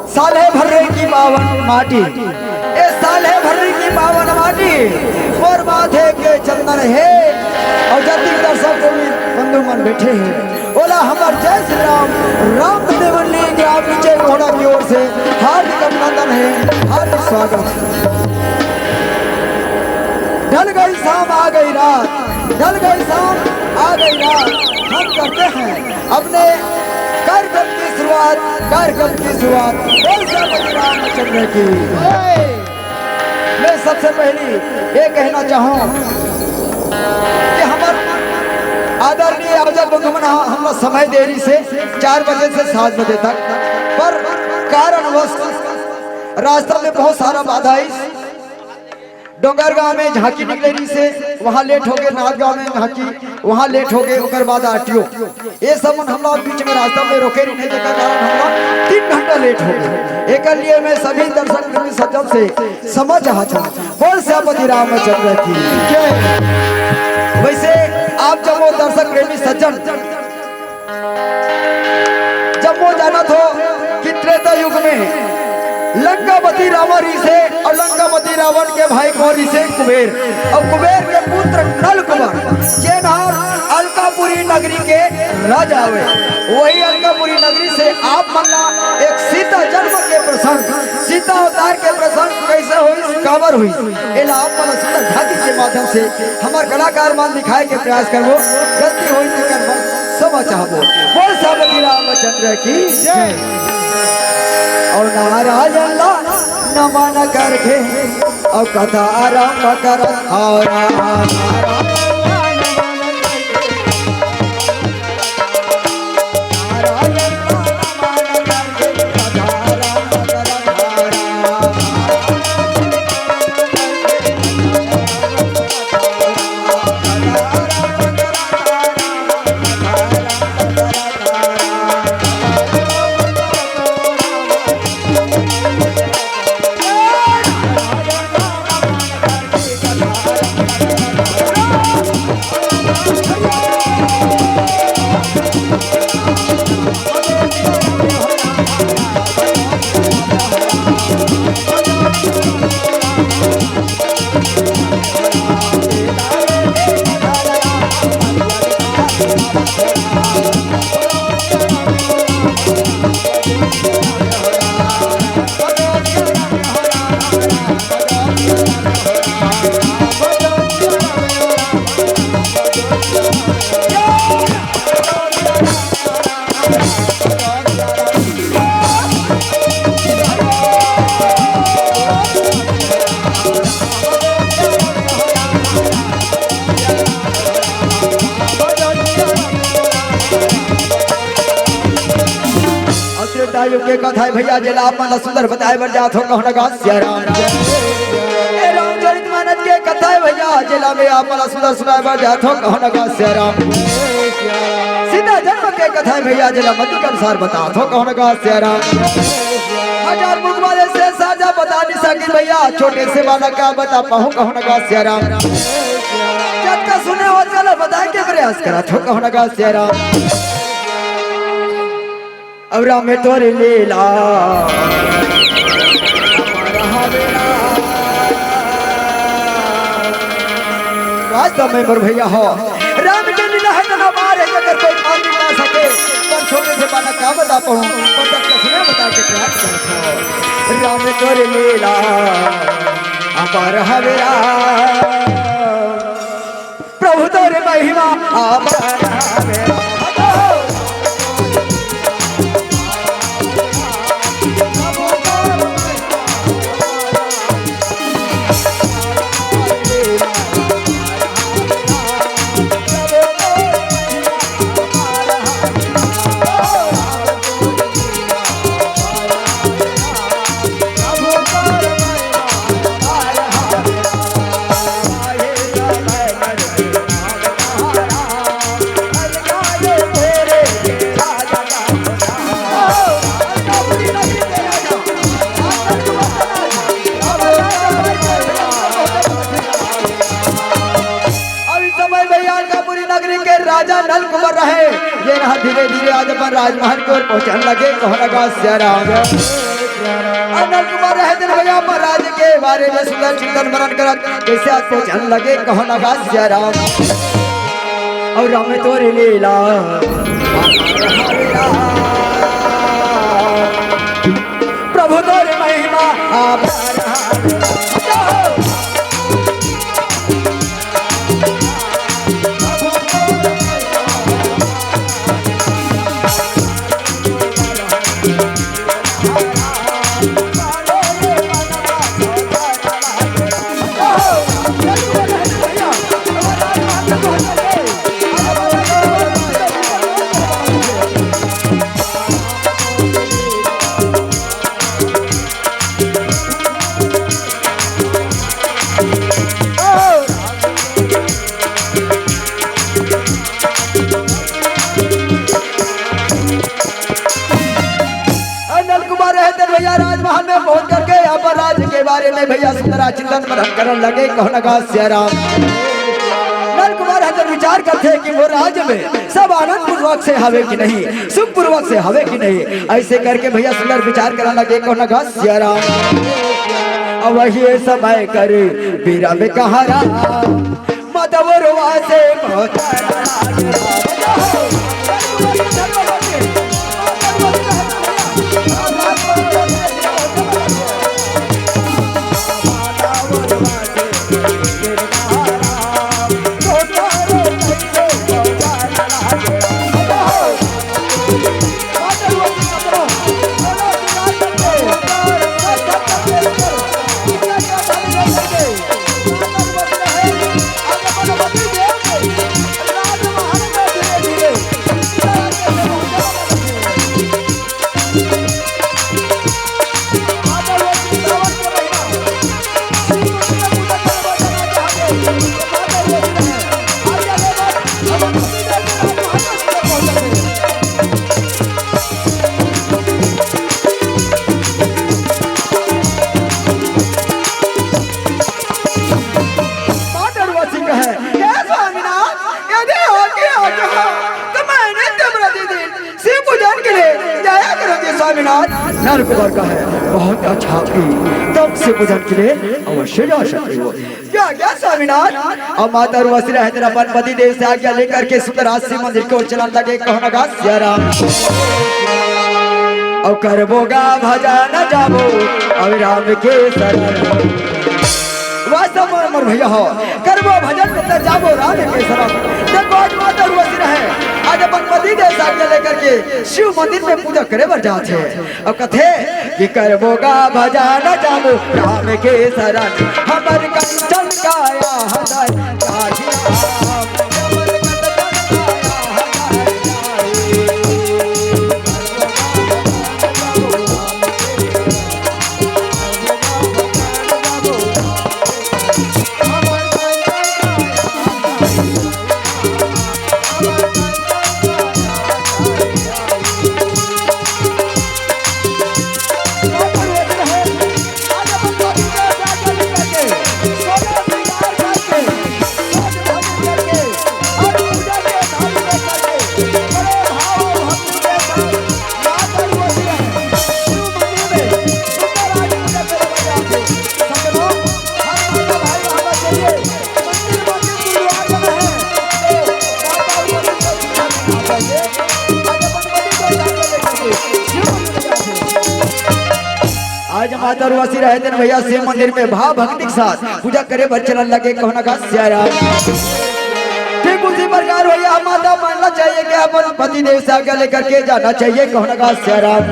साले भर्रे की पावन माटी, ये साले भर्रे की पावन माटी और माथे के चंदन है और जति दर्शक बंधु मन बैठे हैं। बोला हमार जय श्री राम। राम देवन ने ग्राम विजय घोड़ा की ओर से हार्दिक अभिनंदन है, हार्दिक स्वागत। ढल गई शाम आ गई रात, ढल गई शाम आ गई रात। हम करते हैं अपने कार्यक्रम की शुरुआत, कार्यक्रम की शुरुआत श्री रामचंद्र की। मैं सबसे पहली ये कहना चाहूँ कि हमारे आदरणीय अवजल बंधुमन हम समय देरी से 4 बजे से 7 बजे तक, पर कारणवश रास्ते में बहुत सारा बाधा आई। डोंगरगांव में झांकी निकलेरी से वहाँ लेट हो गए, नाथगांव में झांकी वहाँ लेट हो गए, उसके बाद आरटीओ ये सब हम लोग बीच में रास्ता में रोके नहीं, के कारण हम लोग 3 घंटा लेट हो गए। एक लिए मैं सभी दर्शक प्रेमी सज्जन से समझ चाहता हूँ, बोल श्री रामचंद्र की जय। वैसे आप जब वो दर्शक प्रेमी सज्जन जब वो जाना था कि त्रेता युग में लंकापति रावण से और लंकापति रावण के भाई कौरी से कुबेर और कुबेर के पुत्र नल कुमार चेनार अलकापुरी नगरी के राजा हुए। वही अलकापुरी नगरी से आप मन्ना एक सीता जन्म के प्रसंग, सीता अवतार के प्रसंग कैसे हुई, काबर हुई, एला आप मन सुंदर झांकी के माध्यम से हमारे कलाकार मान दिखाए के प्रयास करबो। गलती हुई तो करबो सब चाहबो। बोल श्री रामचंद्र की जय। और नारायण ला नमन करके और कथा आरंभ कर के कथा भैया जिला अपना सुंदर बताए बर जात हो कहना गा श्री राम जय। रामचरितमानस के कथा भैया जिला में अपना सुंदर सुनाए बर जात हो कहना गा श्री राम। सीता जन्म के कथा भैया जिला मत के अनुसार बता हो कहना गा श्री राम। हजार मुख वाले से साजा बता नहीं सकी भैया, छोटे से बालक का बता पाऊं कहना गा श्री राम। जब का सुने हो चलो बता के प्रयास करा हो कहना गा श्री राम। अब राम में तोरे लीला वास्तव में मोर भैया हो राम के लीला है ना हमारे, अगर कोई मान नहीं पा सके पर छोटे से बालक का बता पाऊं पर तब का सुने बता के प्रयास करता। राम में तोरे लीला अपार हवेरा, प्रभु तोरे महिमा अपार हवेरा। धीरे धीरे आज अपन राजमहल की ओर पहुंचने लगे। कहने लगा सियाराम। अनंत कुमार हैदर भैया महाराज के बारे में सुंदर चिंतन मनन कर कैसे आज पहुंचने लगे। कहने लगा सियाराम। और राम तोरे लीला प्रभु तोरे महिमा भैया सुंदरा चिंतन मनन करने लगे। कहने लगा सियाराम। नल कुमार हैदर विचार करते कि वो राज्य में सब आनंद पूर्वक से हवे कि नहीं, सुख पूर्वक से हवे कि नहीं। ऐसे करके भैया सुंदर विचार करने लगे। कहने लगा सियाराम। अब वही समय कर बीरा में कहारा मदवरवा से नल कुमार का है बहुत अच्छा की तब से पूजन के लिए अवश्य जा सकते हो। क्या क्या स्वामीनाथ। अब माता उर्वशी रहते अपन पति देव से आज्ञा लेकर के सुंदराज से मंदिर की ओर चलने लगे। कहने लगा सियाराम। और करबोगा भजन जाबो और राम के शरण वास्तव में भैया हो करबो भजन करते जाबो राम के शरण। देखो आज माता उर्वशी रहे आज अपन पति देव से आज्ञा लेकर के शिव मंदिर में पूजा करे बर जाते हैं। अब कथे कि करबोगा भजन जाबो राम के शरण हमर कंचन काया हृदय चाहिए। आज माता उर्वशी रहते भैया शिव मंदिर में भाव भक्ति के साथ पूजा करे बर चलन लगे। कहने लगा सियाराम। ठीक उसी प्रकार भैया माता मानना चाहिए कि अपन पति देव से आज्ञा लेकर के जाना चाहिए। कहने लगा सियाराम।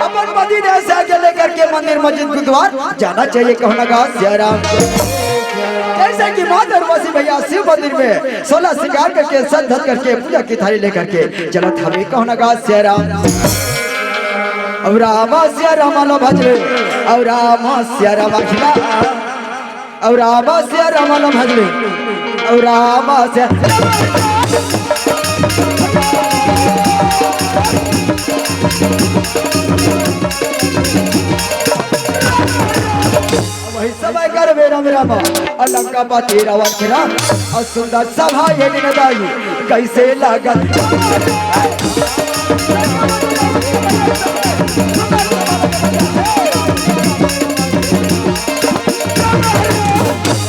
अपन पति देव से आज्ञा लेकर के मंदिर मस्जिद गुरुद्वार जाना चाहिए। कहने लगा सियाराम। जैसे कि माता उर्वशी भैया शिव मंदिर में 16 श्रृंगार करके सज धज करके पूजा की थाली लेकर के चलत हमें। कहने लगा सियाराम। और राम सिया राम लो भजरे और राम सिया राम खिला और राम सिया राम लो भजरे और राम सिया वही समय कर मेरा रामा अलंकापति रावण के राम और सुंदर सभा ये निदाई कैसे लागत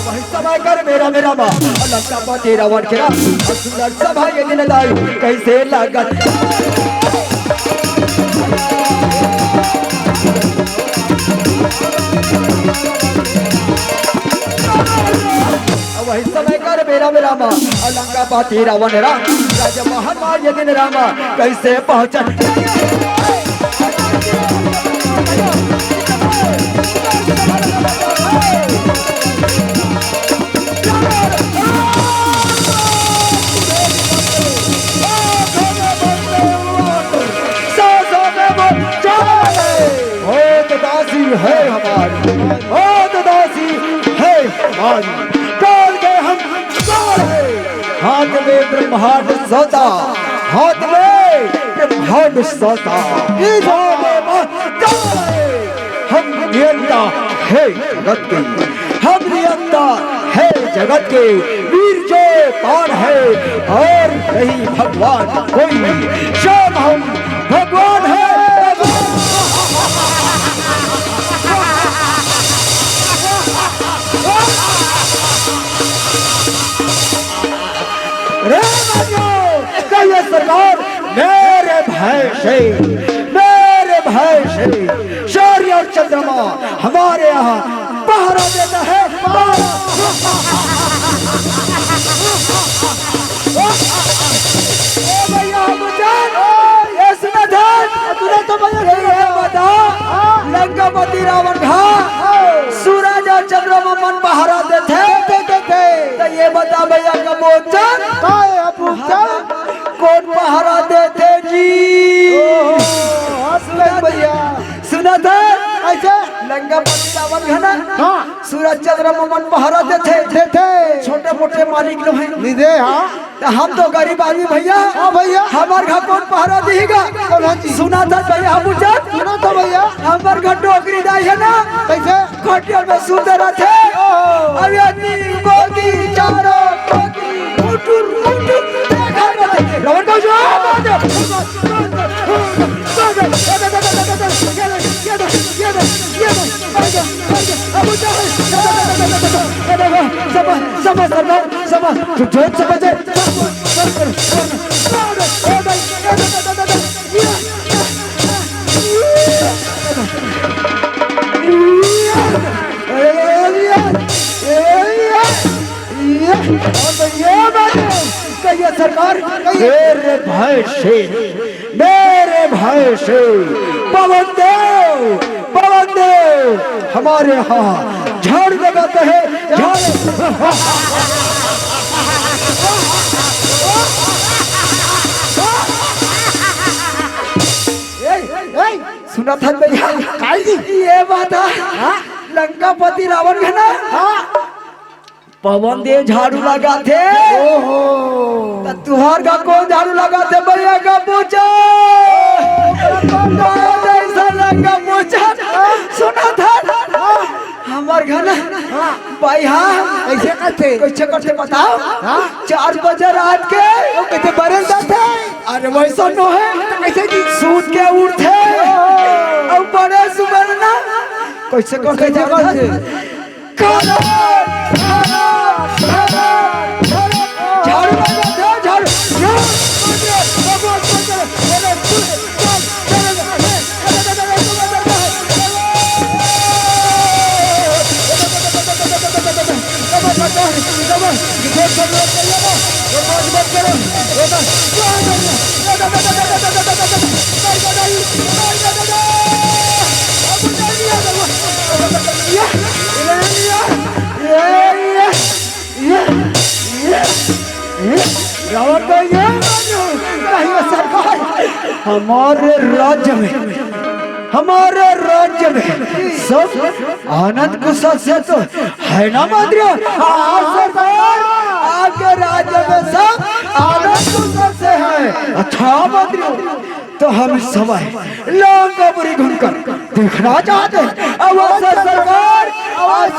वही समय कर मेरा माँ अलंकापति रावण के राम और सुंदर सभा ये निदाई कैसे लागत वही समय कर मेरा माँ अलंकापति रावण राम राजा महान ये दिन रामा कैसे पहुंचन है हमारी दासी है हमारी काल के हम काल है हाथ में ब्रह्मांड सोता हाथ में ब्रह्मांड सोता हम नियंता है जगत के हम नियंता है जगत के वीर जो कौन है और नहीं भगवान कोई नहीं शाम हम भगवान है सरकार मेरे भाई से शौर्य और चंद्रमा हमारे यहाँ पहरा देता है लंकापति रावण घा सूरज और चंद्रमा मन पहरा देते तो ये बता भैया कबोचन कौन पहरा देते जी भैया सुना था ऐसे लंकापति रावण घना सूरज चंद्रमा मन पहरा देते छोटे मोटे मालिक लोग हैं हाँ हम तो गरीब आदमी भैया भैया हमारे घर कौन पहरा देगा सुना था भैया सुना था भैया हमारे घर नौकरी दाई है ना कैसे खटिया में सुंदर थे अभी चारों रावण को जो सरकार मेरे भाई से पवन देव हमारे यहाँ झाड़ लगाते हैं सुना था भैया ये बात लंकापति रावण है ना पवन देव झाड़ू लगाते तुहार का कौन झाड़ू लगाते भैया का पूछो सुना था हमार घर भाई कैसे करते बताओ 4 बजे रात के कैसे बरन जाते अरे वैसा नो है कैसे सूत के उठते और बड़े सुबह ना कैसे करते हमारे राज्य में सब आनंद कुशल से तो है ना मंत्री आपके राज्य में सब आनंद कुशल से है अच्छा मंत्री तो हम समय लंकापुरी घूमकर देखना चाहते हैं। अब सरकार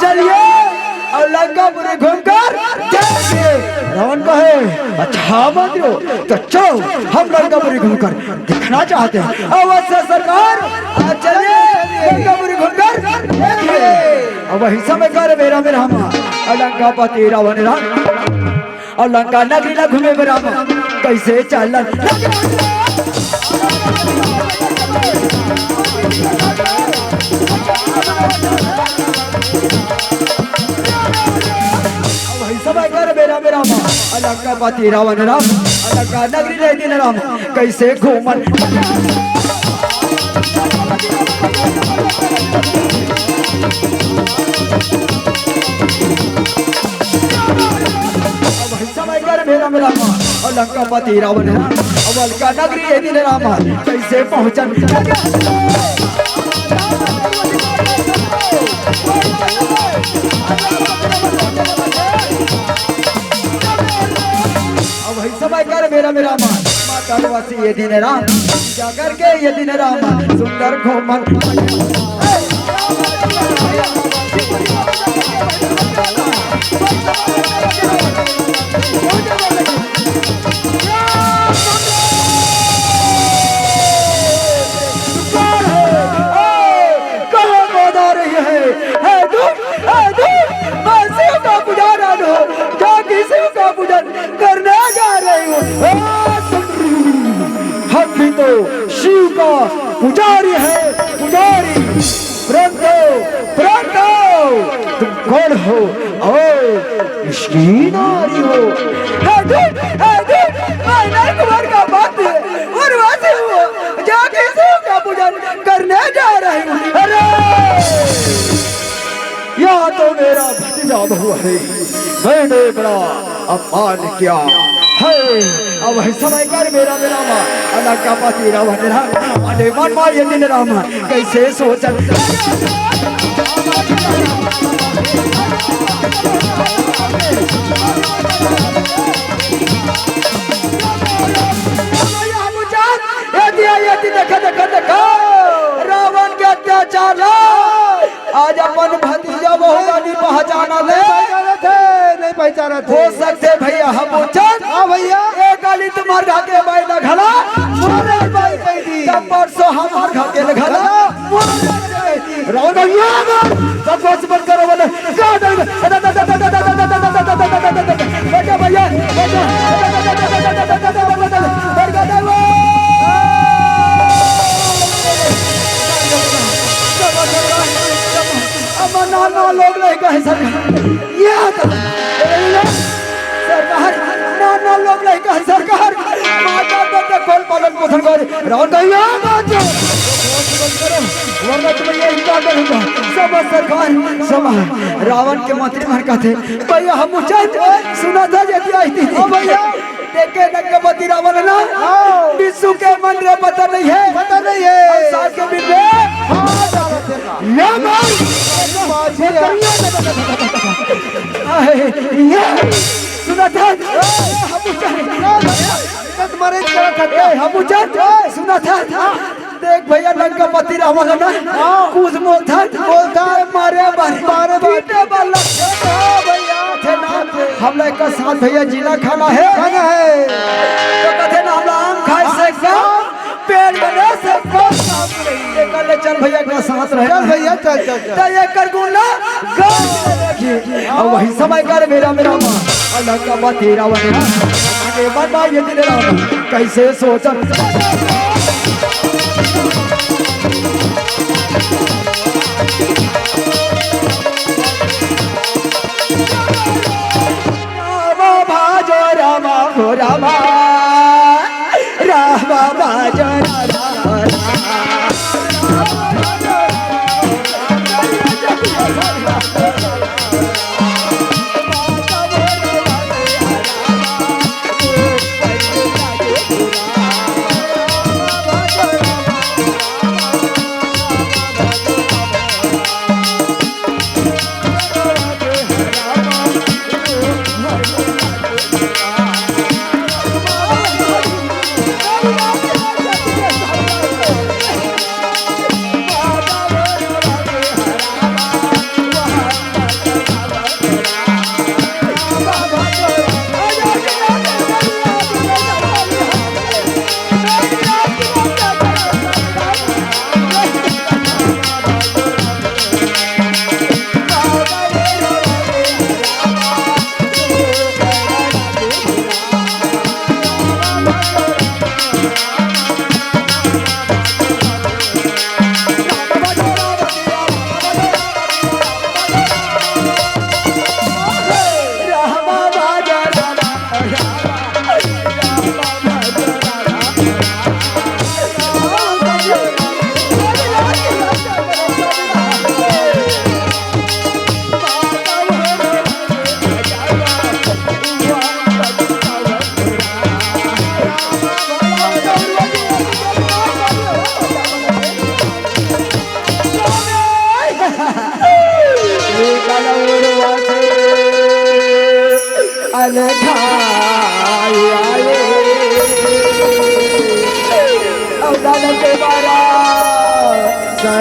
चलिए और लंकापुरी घूमकर देखेंगे। रावण कहे अच्छा मंत्री हो तो चलो हम लंकापुरी घूमकर देखना चाहते हैं। अवश्य सरकार चलिए लंकापुरी घूमकर देखिए। अब वही समय कर मेरा लंकापति रावण और लंका नगरी न घूमे मेरा कैसे चल समय कर मेरा लंकापति रावण राम लंका नगरी ले दिन राम कैसे घूमन समय कर मेरा और लंकापति रावण राम लंका नगरी ले दिन राम कैसे पहुंचन समय कर मेरा माता वासी ये दिन राम जाकर के ये दिन राम सुंदर घूमन शिव का पुजारी है पुजारी परंतु परंतु तुम कौन हो मिस्कीन नारी हो कुमार का बात और वासी हो जाके शिव का पूजन करने जा रहे हूँ। अरे यह तो मेरा भतीजा बहु है मैंने बड़ा अपमान किया है। अब समय कर मेरा लंकापति रावण राम मन मार ये दिन राम कैसे सोचन रावण के अत्याचार आज अपन भतीजा बहु नहीं पहचाना नहीं पहचाना हो सकते भैया हम हाँ भैया एक गाली तुम्हार घा के बाई ना घला परसों हमार घा के घला रावण भैया सब बस बंद करो बोले बेटा भैया नाना लोग नहीं कहे सरकार नाना लोग नहीं कहे सरकार माता बेटे कौन पालन पोषण करे रावण भैया वरना तुम्हें ये इनकार करूंगा। सब सरकार सब रावण के मंत्री मन कहते भैया हम सुना था यदि आई थी भैया देखे लंकापति रावण ना विष्णु के मंदिर पता नहीं है साल के बिल सुना था सुना था देख भैया लंकापति रावण ना कुछ बोलता मारे मारे हम लोग का साथ भैया जिला खाना है तो कहते ना हम आम खाए से पेड़ बने से चल भैया का साथ रहे भैया चल ये कर गुना और वही समय कर मेरा लंकापति रावण बता ये दिन रावण कैसे सोचा रामा रामा रामा भाजो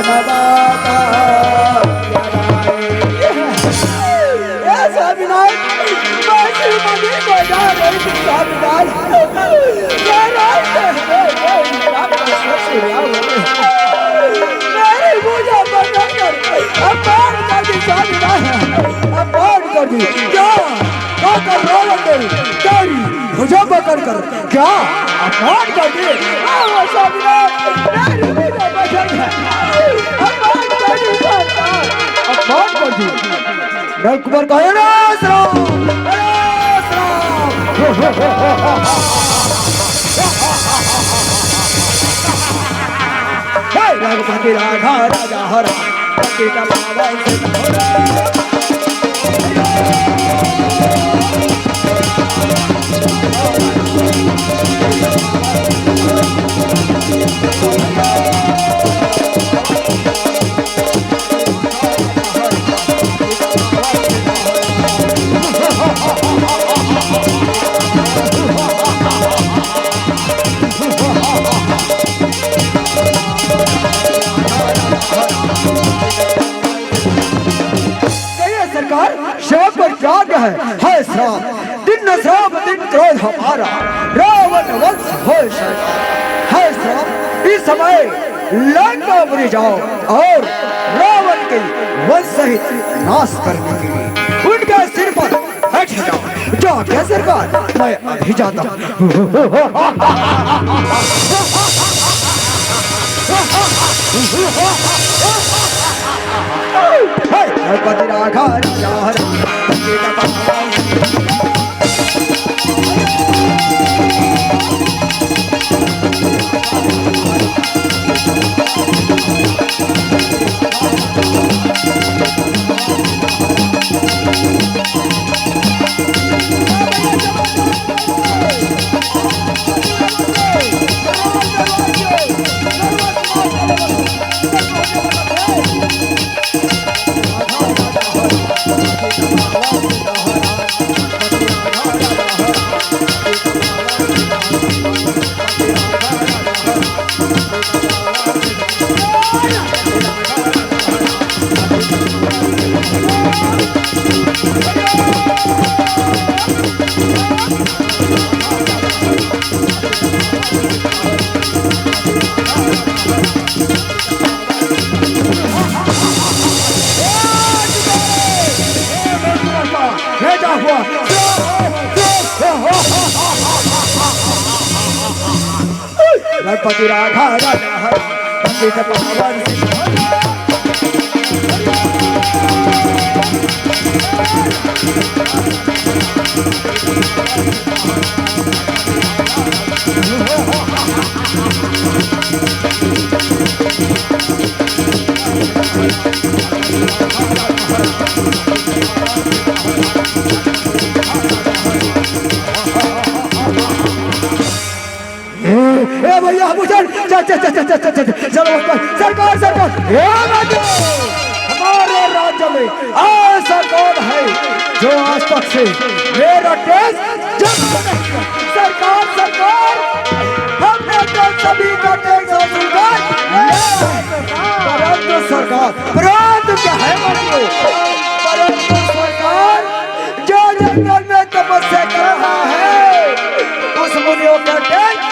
माता स्वामीनाथ मैं श्री मंदिर को जा रही थी स्वामीनाथ मेरी पूजा पकड़ कर अपमान कर दी स्वामीनाथ अपमान कर दी क्या कर तेरी भुजा पकड़ कर क्या अपमान कर दी स्वामीनाथ मेरी पूजा पकड़ कर अपमान कर दी अपमान कर दी नलकुमार का रघुपति राधा राजा हरा पतिता पावन है श्राप दिन न श्राप दिन क्रोध हमारा रावण वंश हो है श्राप इस समय लंका बुरी जाओ और रावण के वंश सहित नाश करने के लिए उनके सिर पर बैठ जाओ जाके सरकार मैं अभी जाता हूँ गणपति राघा गणपति राघा राजा हर पतिता पावन भैया चलो सरकार सरकार हमारे राज्य में ऐसा कौन है जो आज तक से मेरा टैक्स जमा नहीं किया? सरकार सरकार हमने तो सभी का टैक्स वसूल कर परंतु सरकार परंतु क्या है परंतु सरकार जो जंगल में तपस्या कर रहा है उस मुनियों का टैक्स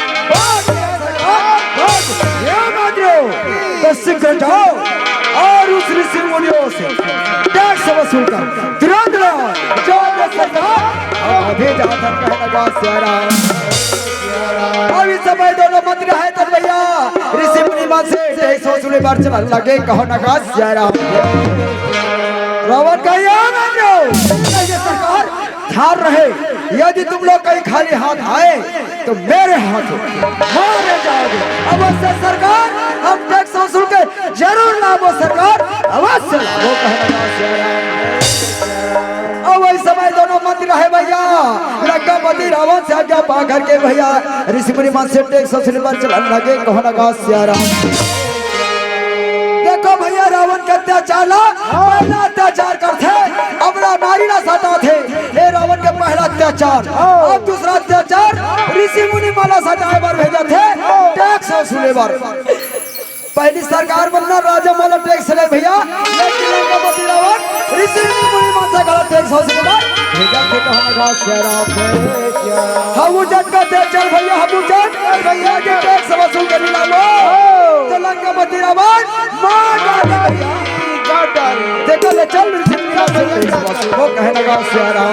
तो शीघ्र जाओ और उस ऋषि मुनियों से टैक्स वसूल कर तुरंत लाओ जो सरकार अभी जाकर कहना अभी समय दोनों मंत्री है तब भैया ऋषि मुनि से टैक्स वसूली बार चला लगे कहो नगा सियाराम रावण का सरकार ध्यान रहे यदि तुम लोग कहीं खाली हाथ आए तो मेरे हाथ मारे जाओगे अवश्य सरकार हम टैक्स वसूल के जरूर लाभो सरकार अवश्य लाभो कहना अब वही समय दोनों मंत्री रहे भैया लंकापति रावण से आज्ञा पा करके भैया ऋषि मुनि से टैक्स वसूली पर चलन लगे कहो नगा सियाराम देखो भैया रावण के अत्याचार पहला अत्याचार करते अपना नारी ना सता थे ये रावण के पहला अत्याचार अब दूसरा अत्याचार ऋषि मुनि माला सताए बार भेजा थे टैक्स वसूले बार पहली सरकार बनना राजा वाला टैक्स ले भैया, लेकिन लंकापति रावण ऋषि मुनि माता का टैक्स हो सके भेजा के कहना घास शहरा पे क्या हम जट का ते चल भैया, हम जट भैया के टैक्स वसूल के नीला लो तो लंकापति रावण मार डाले देखो ले चल ऋषि मुनि वसूल को कहना घास शहरा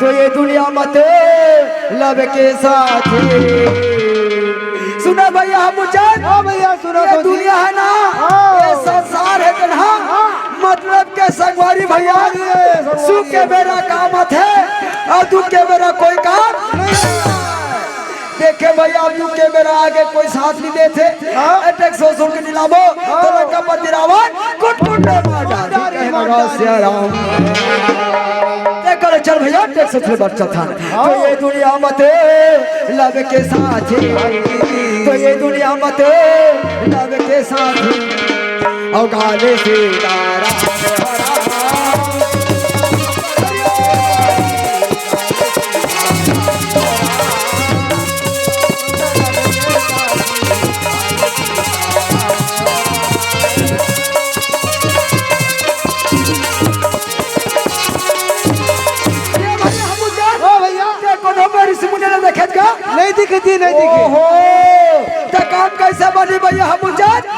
तो ये दुनिया मत लब के साथी सुना भैया, हम भैया सुनो, ये दुनिया है ना, ये संसार है कन्हा, मतलब के संगवारी भैया, सुख के मेरा काम है और दुख के मेरा कोई काम नहीं। देखे भैया, दुख के मेरा आगे कोई साथ नहीं देते, टैक्स वसूल के नीलामो तो लंकापति रावण कुट-कुट मार देखो चल भैया टैक्स वसूल बच्चा था तो ये दुनिया मत लब के साथ तो ये दुनिया मत लब के साथ और गाले से नहीं दिखती नहीं दिखी हो तो काम कैसे बनी भैया, हम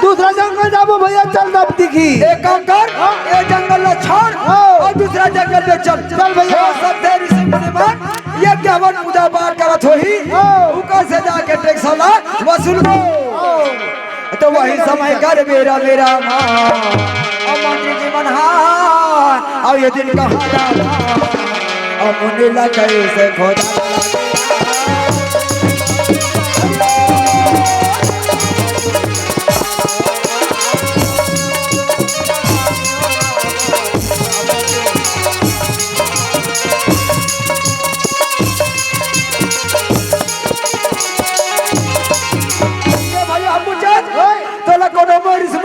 दूसरा जंगल जाबो भैया, चल तब दिखी एक काम कर ये जंगल न छोड़ और दूसरा जंगल में चल चल भैया सब तेरी से मुनि मान ये क्या वन पूजा पाठ करत होही ऊपर से जाके टैक्स वाला वसूल तो वही समय कर मेरा मेरा और मंत्री जीवन हां और ये दिन कहां जाना और मुनि ला कैसे खोदा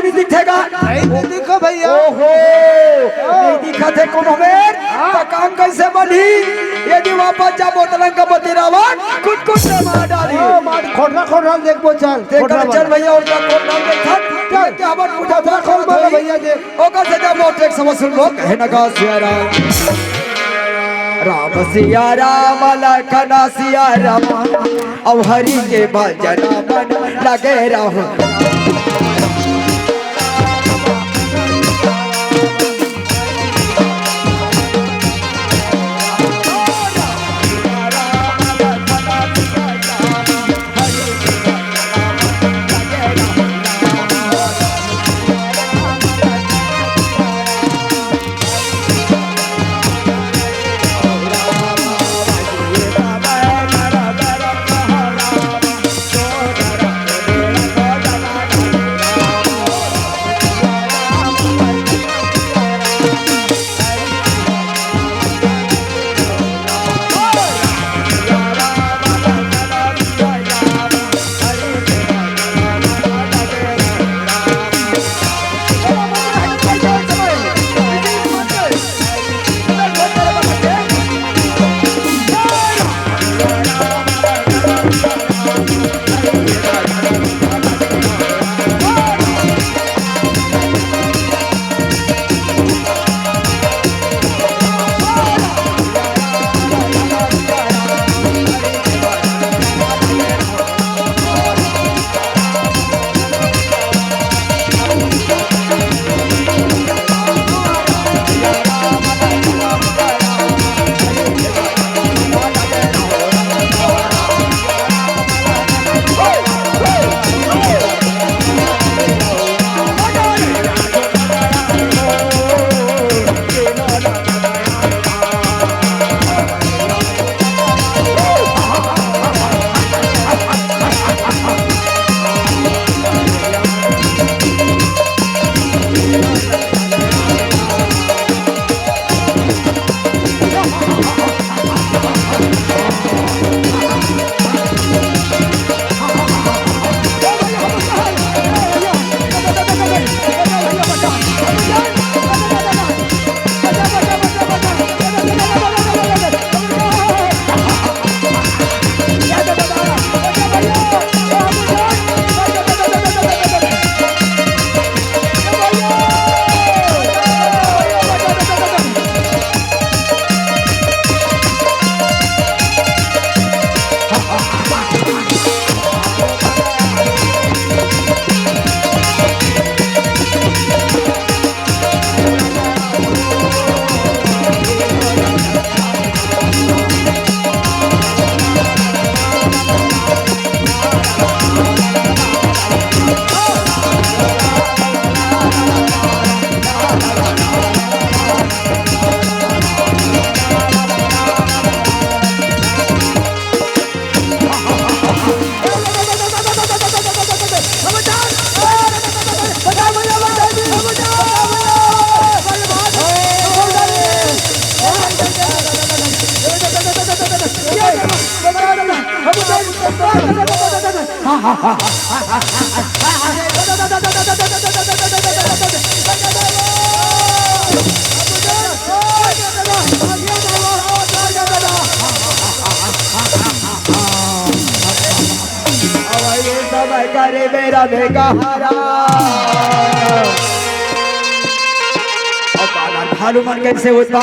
दिखेगा नहीं दिखो भैया, ओहो नहीं दिखा थे कौन हमें तो काम कैसे बनी यदि वापस जाबो तो लंकापति रावण कुट-कुट मार डाली खोटना देखबो चल चल भैया उनका खोटना देखा क्या हमर पूजा खोल बोल भैया जे ओकर से जाबो टैक्स वसूल लो कहना का सियारा राम सिया राम लखन सिया राम और हरि के भजन मन लगे रहो करे मेरा बेकहारा भालू मन कैसे होता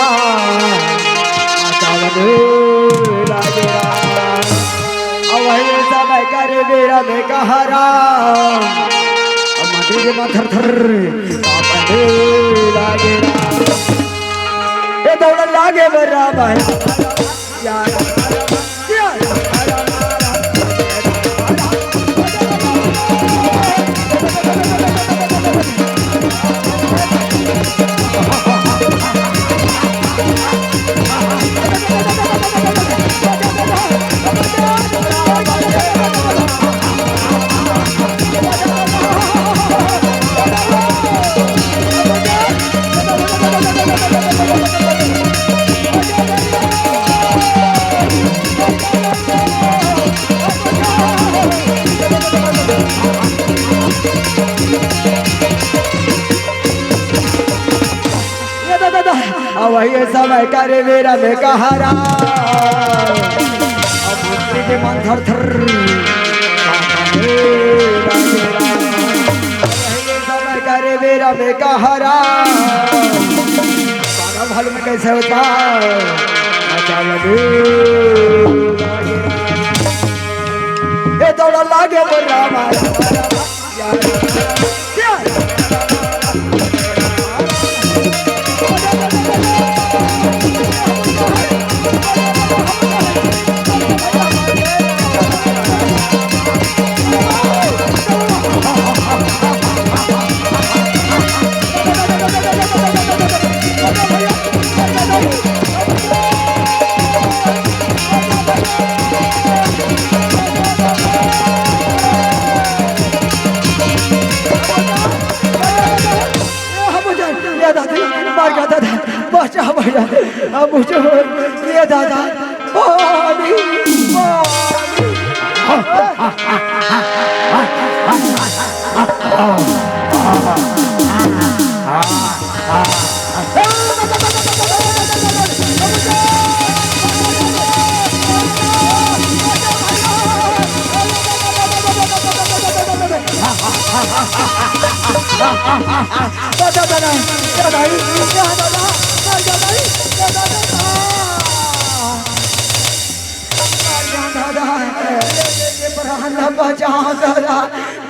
समय करे मेरा बेकहारा थर थर दौड़ लागे बर्रा भाई वही समय करे मेरा बेकहारा के मन थर थर समय करे मेरा बेकहारा भालू में कैसे होता ये दौड़ा लागे बर्रा बचा भैया मुझे ये दादा पानी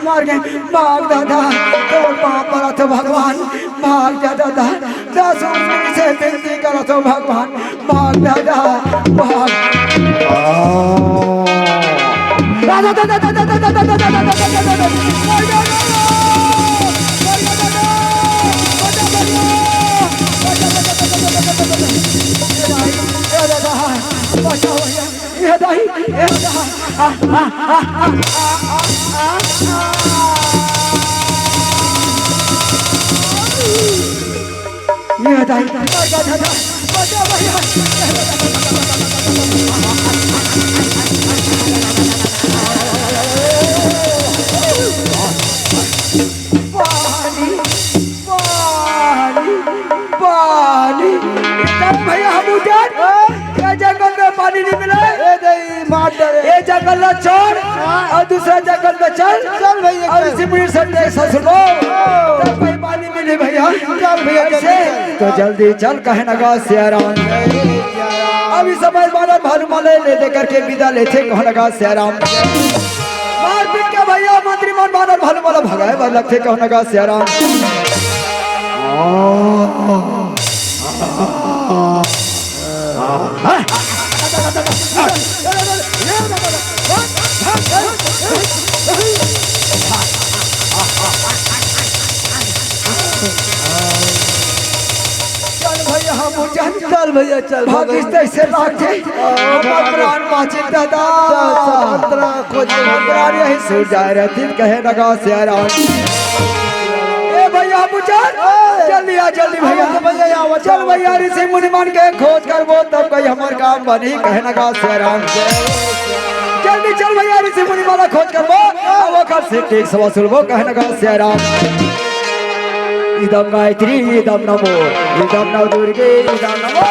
मार गए भाग दादा तोड़ पाँव पड़ा तो भगवान भाग जा दादा दस से विनती करो तो भगवान भाग दादा भाग भैया हम जंगल में पानी नहीं मिला ये जंगल में छोड़ और दूसरा जंगल में चल चल भैया और इसी ससुरो पानी मिले भैया चल भैया तो जल्दी चल कहे नगा सियाराम अभी समय मारा भालू माले ले करके विदा लेते कहे नगा सियाराम मार पीट के भैया मंत्री मन मारा भालू माला भगाए बार लगते कहे नगा सियाराम चल भैया चल भागिस्ते से लागे प्राण माचित दादा प्राण यही सो जाए रहती कहे लगा सियाराम ए भैया मुझे जल्दी आ जल्दी भैया भैया चल भैया ऋषि मुनि मान के खोज करबो तब कोई हमार काम बनी कहे लगा सियाराम जल्दी चल भैया ऋषि मुनि माला खोज कर वो वो कर से टेक सवा सुलभो कहने का सिया राम इदम गायत्री इदम नमो इदम नव दुर्गे इदम नमो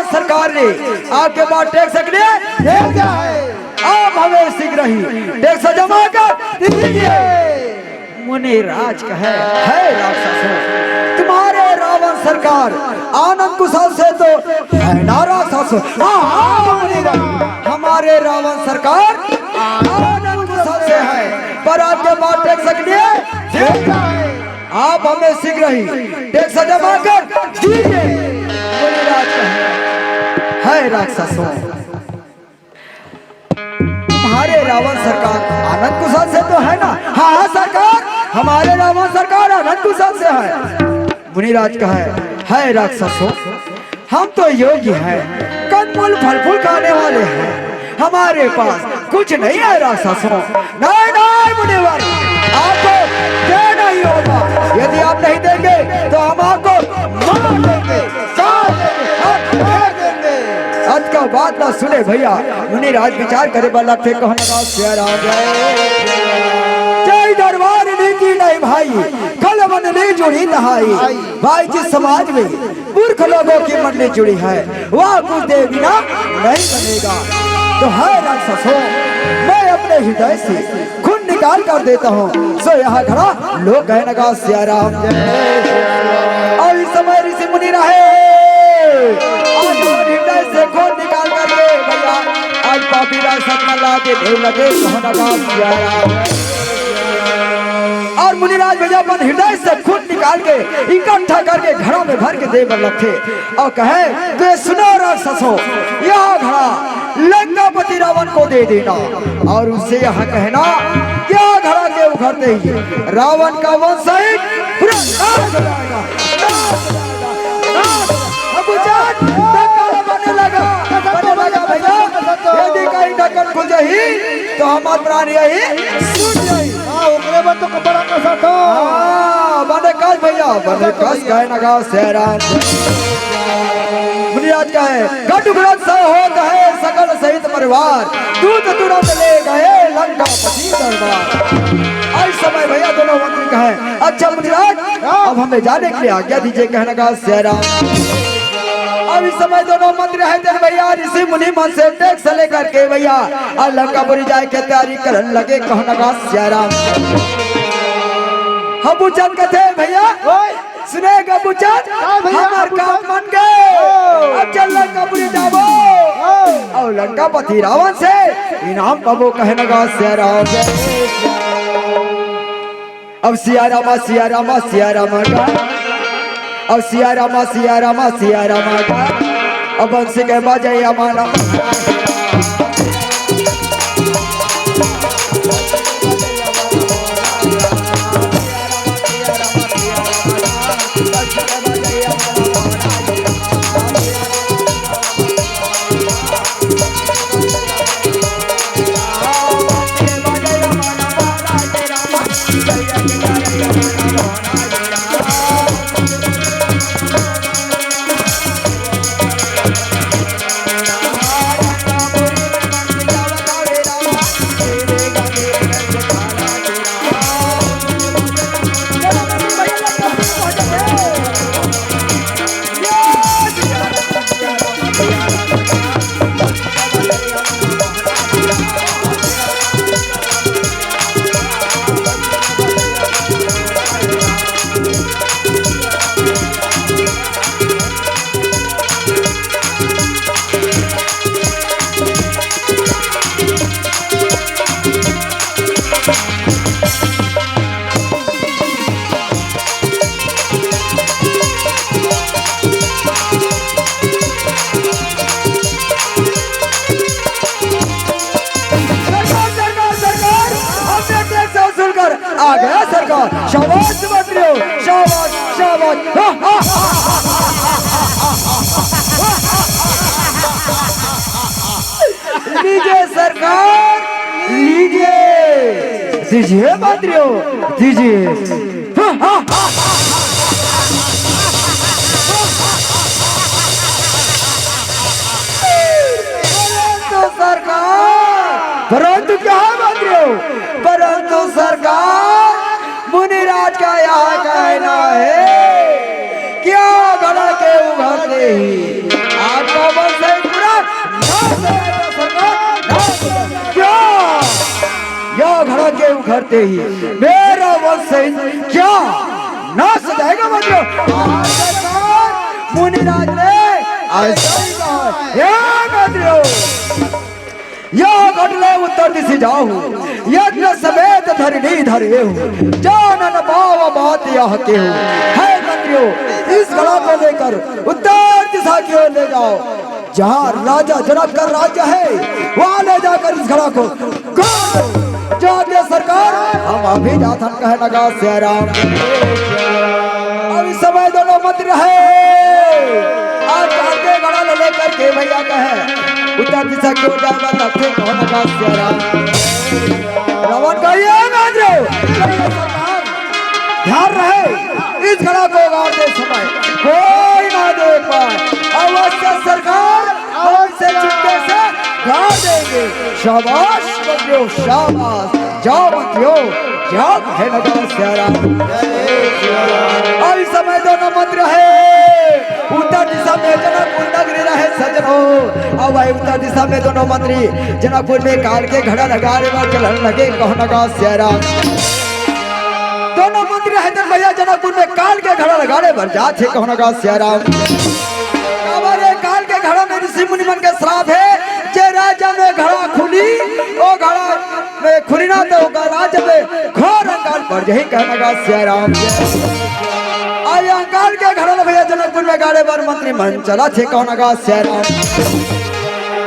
सरकार ने आपके बाद टैक्स दिया है आप हमें शीघ्र ही टैक्स जमा कर दीजिए। मुनि राज का है राक्षसों तुम्हारे रावण सरकार आनंद कुशल से तो है ना राक्षसों। हमारे रावण सरकार आनंद कुशल से है पर आपके बाद टैक्स आप हमें शीघ्र ही टैक्स जमा कर दीजिए। मुनि राज का है राक्षसों तुम्हारे रावण सरकार आनंद कुशल से तो है ना। हाँ सरकार हमारे रावण सरकार आनंद कुशल से है। मुनिराज का है राक्षसों हम तो योगी हैं कंदमूल फल फूल खाने वाले हैं हमारे पास कुछ नहीं है राक्षसों। नहीं नहीं मुनिवर आपको देना ही होगा यदि आप नहीं देंगे तो हम आपको मार देंगे आज का बात ना सुने भैया मुनिराज विचार करे वाला थे कहना जय दरबार नीति नहीं भाई कल मंडली जुड़ी नहाई भाई जिस समाज में मूर्ख लोगों की मंडली जुड़ी है वह कुछ दे बिना नहीं बनेगा। तो है राक्षसों मैं अपने हृदय से खून निकाल कर देता हूँ सो यहाँ खड़ा लोग कहने का सिया राम और इस समय ऋषि मुनि रहे हृदय से खून निकाल कर दे भैया आज पापी राज लाके ढेर लगे कहना का सिया राम। और मुनिराज भैया अपन हृदय से खून निकाल के इकट्ठा करके घड़ा में भर के दे रखे और कहे कि सुनो राक्षसों यह घड़ा लंकापति रावण को दे देना और उससे यह कहना क्या घड़ा के उखड़ते ही रावण का वंश पूरा नाश हो जाएगा। बनने लगा भैया यदि कहीं ढक्कन खुल जाही तो हमार प्राण यही सुन जाई ओकरे में तो कपड़ा कसा था बने कस भैया बने कस गए नगा सेरान मुनिराज का है गटुग्रत सा होता है सकल सहित परिवार दूत तुरंत ले गए लंकापति दरबार। इस समय भैया दोनों मंत्री का है अच्छा मुनिराज अब हमें जाने के लिए आज्ञा दीजिए कहने का सेरान। अब इस समय दोनों मंत्री है भैया ऋषि मुनि मन से टैक्स लेकर के भैया और लंकापुरी जाए के तैयारी करने लगे कहना का सियाराम। हम बुचन के थे भैया सुनेगा बुचन हमार काम मन गए अब चल लंकापुरी जाओ और लंकापति रावण से इनाम पाबो कहने का सियाराम। अब सियारामा सियारामा सियारामा का और सिया रामा का अब अंश के बाजे अमाना शाबाश शाबाश मंत्रियों, शाबाश शाबाश। लीजिए सरकार, लीजिए, दीजिए मंत्रियों, दीजिए। सरकार, परंतु क्या है मंत्रियों, परंतु सरकार मुनिराज का यह कहना है क्या घड़ा के उभरते ही आपका वंश पूरा क्या, यह घड़ा के उभरते ही मेरा वंश क्या नाश हो जाएगा मंत्रियों। मुनिराज ने ऐसा ही कहा मंत्रियों, यह घटले उत्तर दिशि जाऊ, यज्ञ समेत धरणी धरे हूँ, जानन पाव बात यह के हूँ। है मंत्रियों, इस घड़ा को लेकर उत्तर दिशा की ओर ले जाओ, जहाँ राजा जनक का राज्य है वहाँ ले जाकर इस घड़ा को जाते सरकार। हम अभी जाथन कहे लगा श्री राम। अभी समय दोनों मंत्र है, आज जाते घड़ा लेकर के भैया कहे उत्तर दिशा क्यों जाएगा, दक्षिण को लगा श्री राम। रावण कहिए ध्यान रहे, इस घड़ा को गाड़ते समय कोई ना देख पाए, अवश्य सरकार और से चुपके से गाड़ देंगे। शाबाश मंत्रियों, शाबाश, जाओ मंत्रियों, जाओ है लगा श्री राम। और इस समय दोनों मंत्र है, उत्तर दिशा में जनकपुर नगरी रहे सजनो। अब भाई उत्तर दिशा में दोनों मंत्री जनकपुर में काल के घड़ा लगा रहे चलन लगे कहो लगा श्री राम। दोनों मंत्री हैदर भैया जनकपुर में काल के घड़ा लगाने पर जाते कहो लगा श्री राम। हमारे काल के घड़ा में ऋषि मुनिमन के श्राप है, जे राज्य में घड़ा खुली वो घड़ा में खुली ना तो राज्य में घोर अंकाल पड़ जाए कहो लगा श्री राम। आई अंकाल के घड़ा भैया जनकपुर में गाड़े पर मंत्री मन चला थे कौन लगा श्री राम।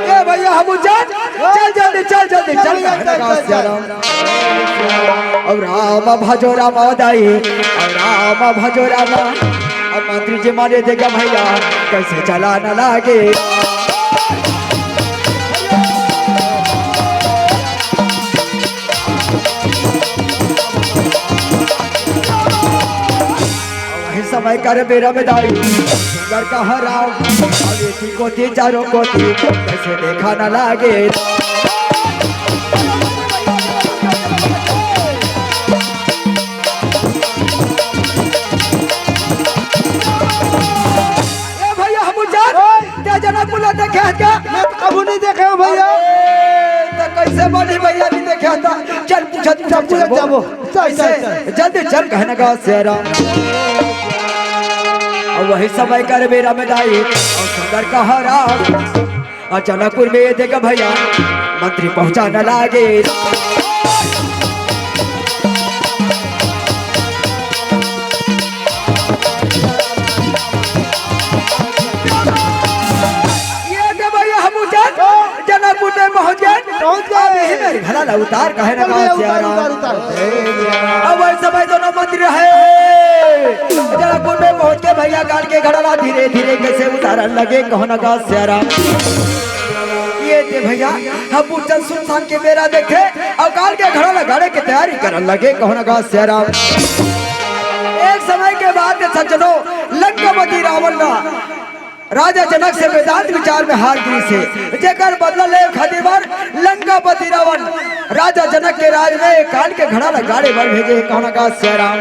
ये भैया हम चल जल्दी चल जल्दी चल लगा श्री राम। अब राम भजो राम दाई, अब राम भजो राम। अब मंत्री जी मारे देगा भैया कैसे चला न लागे। समय कर मेरा मेदाई सुंदर का हराम, को थी चारों को थी कैसे देखा न लागे। भैया हम क्या जनकपुर देखे क्या, मैं तो कभी नहीं देखे हूँ भैया। तो कैसे बनी भैया नहीं देखा था, चल पूछा जल्दी चल कहने का श्री राम। और वही समय कर मेरा मेदाई और सुंदर का हरा, और जनकपुर में देखा भैया मंत्री पहुंचा न लागे। ये के भैया हम जनकपुर में पहुंच गए, घड़ा उतार कहे न अब वही समय दोनों मंत्री है जनकपुर में पहुंच के भैया काल के घड़ा धीरे धीरे कैसे उतारन लगे कहो लगा श्री राम। ये थे भैया हम पूछन सुनसान के मेरा देखे और काल के घड़ा लगाने की तैयारी करन लगे कहो लगा श्री राम। एक समय के बाद सज्जनों लंकापति रावण ना राजा जनक से वेदांत विचार में हार गिरी से जेकर बदला ले खातिर बार लंकापति रावण राजा जनक के राज में काल के घड़ा लगाड़े पर भेजे कहो लगा श्री राम।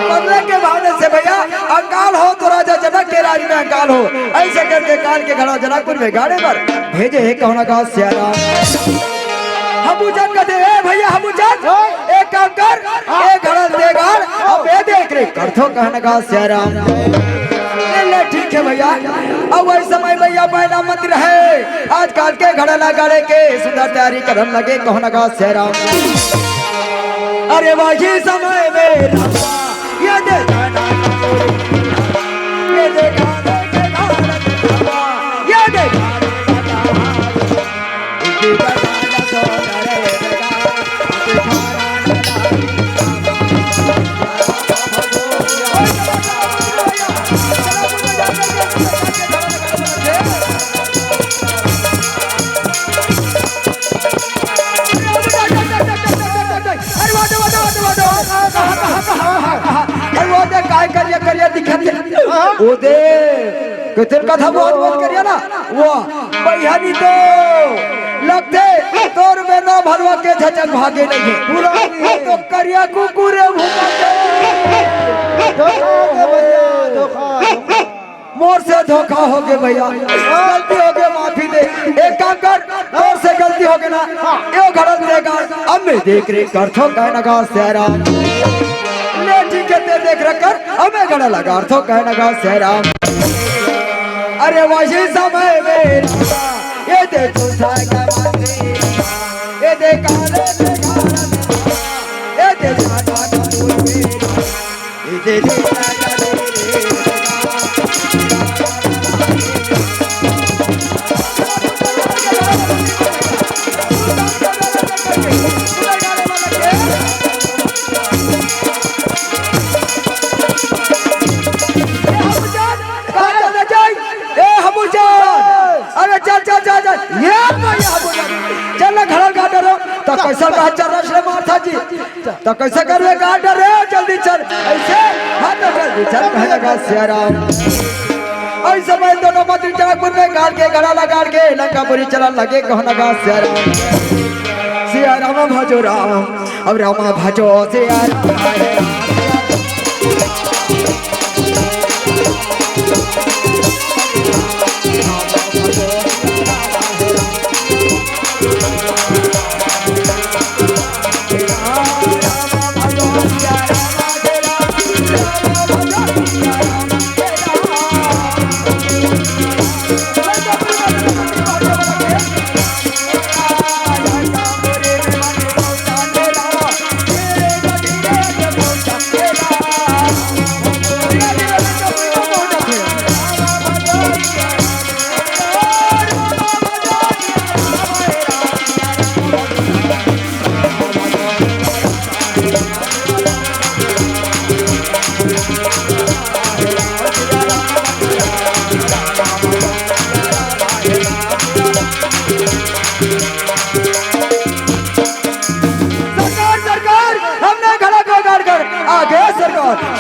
बदले के भावने से भैया अंकाल हो तो राजा जनक के राज में अंकाल हो, ऐसे करके काल के घड़ा जनकपुर में गाड़े पर भेजे कहो लगा श्री राम। हम कहते भैया हम एक काम कर, एक घड़ा दे गाड़ अब देख रे कर थो कहने का श्री राम। ठीक है भैया। अब वही समय भैया पहला मंत्र है, आज काल के घड़ा लगाड़े के सुंदर तैयारी करन लगे कहो लगा श्री राम। अरे वही समय में ये देखा काय करिया करिया दिखत ओ दे कितने कथा बहुत बहुत करिया ना वो बहनी तो लगते तोर में ना भरवा के झचक भागे नहीं पूरा तो करिया कुकुरे भूखा मोर से धोखा हो गए भैया गलती हो गई माफी दे एक काम कर मोर से गलती हो गई ना यो घड़ल देगा अब मैं देख रे कर थो कहना गा सेरा ले ठीक है ते देख रखकर हमें घड़ा लगा थो कहना गा सेरा अरे वही समय में ये दे तू सागा मंदिर ये दे काले ये दे जाटा कोई ये दे कैसा कहा चल रहा माथा जी तो कैसे करवे गार्डर रे जल्दी चल ऐसे हां तो जल्दी चल कहना गा सियाराम ऐसे मैं दोनों मंत्री जनकपुर में गाड़ के गड़ा लगा के लंकापुरी चला लगे कहना गा सियाराम सियाराम भजो राम अब राम भजो सियाराम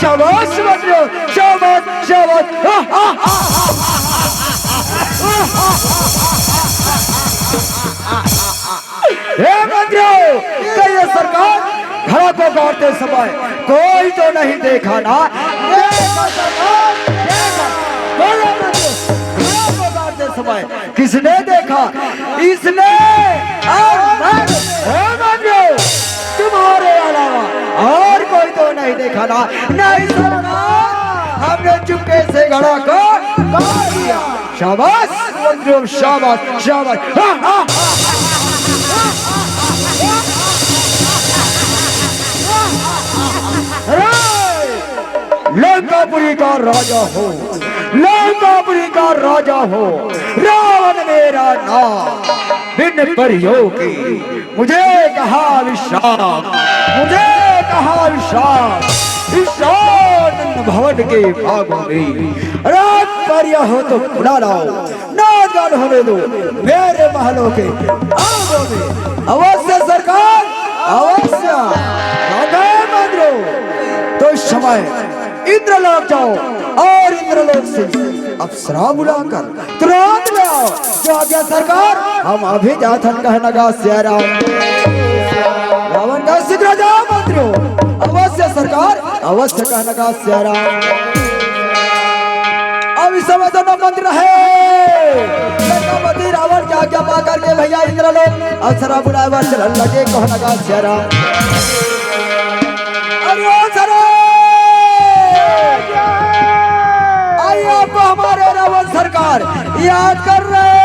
शाबाश मंत्रियों शाबाश शाबाश हे मंत्रियों कहिए सरकार घड़ा को गाड़ते समय कोई तो नहीं देखा ना देखा सरकार देखा बोलो मंत्रियों घड़ा को गाड़ते समय किसने देखा इसने और हे मंत्रियों तुम्हारे अलावा और कोई तो नहीं देखा ना नहीं सरकार हमने चुपके से घड़ा को काट दिया शाबाश मंत्रियों शाबाश शाबाश लंकापुरी का राजा हो लंकापुरी का राजा हो रावण मेरा नाम बिन परियों की मुझे कहा विश्राम मुझे कहा विश्राम ईशानंद भवन के भागों में रात परिया हो तो बुला लाओ नाचगान होने दो मेरे महलों के आंगों में अवश्य सरकार अवश्य मंत्रो तो इस समय इंद्रलोक जाओ और इंद्रलोक से अप्सरा बुलाकर तुरंत लाओ जो आज्ञा सरकार हम अभी जाथन कहना गा सियाराम रावण का शीघ्र जाओ मंत्रियों अवश्य सरकार अवश्य कहना गा सियाराम अब इस समय दोनों मंत्र है लंकापति रावण की आज्ञा पा करके भैया इंद्रलोक अप्सरा बुलावा चलन लगे कहना गा सियाराम अरे सरा हमारे रावण सरकार याद कर रहे हैं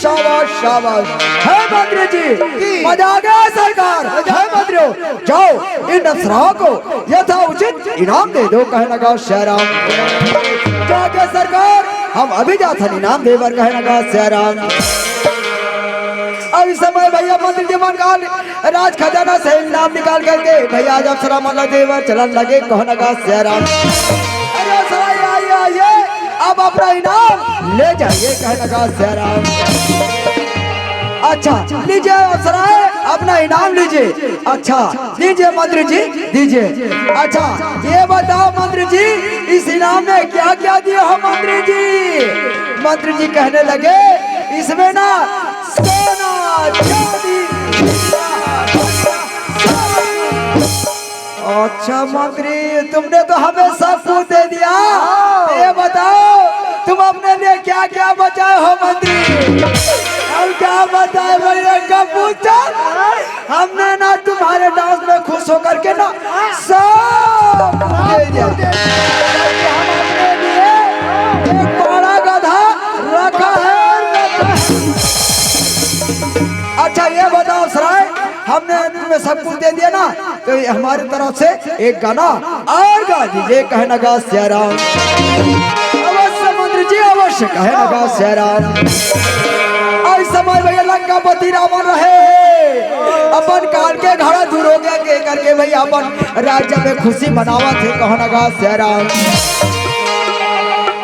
शाबाश शाबाश है मंत्री जी, मजा आ गया सरकार। है मंत्रियों, जाओ इन अफसरों को यथा उचित इनाम दे दो। कहने लगा शेराम, जाके सरकार हम अभी जाते इनाम देवर। कहने लगा शेराम, अब इस समय भैया मंत्री जी मन काल राज खजाना से इनाम निकाल करके भैया आज अफसरा माला देवर चलन लगे। कहने लगा शेराम, अरे सराय आइए अब अपना इनाम ले जाइए। कहने लगा शेराम, अच्छा लीजिए अफसराए अपना इनाम लीजिए। अच्छा दीजिए मंत्री जी दीजिए। अच्छा ये बताओ मंत्री जी इस इनाम में क्या क्या दिया हो मंत्री जी? मंत्री जी कहने लगे इसमें ना सोना चांदी। अच्छा मंत्री तुमने तो हमें सब कुछ दे दिया, ये बताओ तुम अपने लिए क्या क्या बचाए हो मंत्री? हम क्या बताए भैया का पूछा, हमने ना तुम्हारे डांस में खुश होकर के ना सब दे दिया। हम अपने लिए एक बड़ा गधा रखा है। अच्छा ये बताओ सराय हमने तुम्हें सब कुछ दे दिया ना, तो हमारी तरफ से एक गाना और गा दीजिए। कहने लगा शेराम, अवश्य मंत्री जी अवश्य। कहने लगा शेराम, समय भैया लंकापति रावण रहे अपन काल के घड़ा दूर हो गया के करके भैया अपन राज्य में खुशी मनावा थे। कहने लगा शेराम,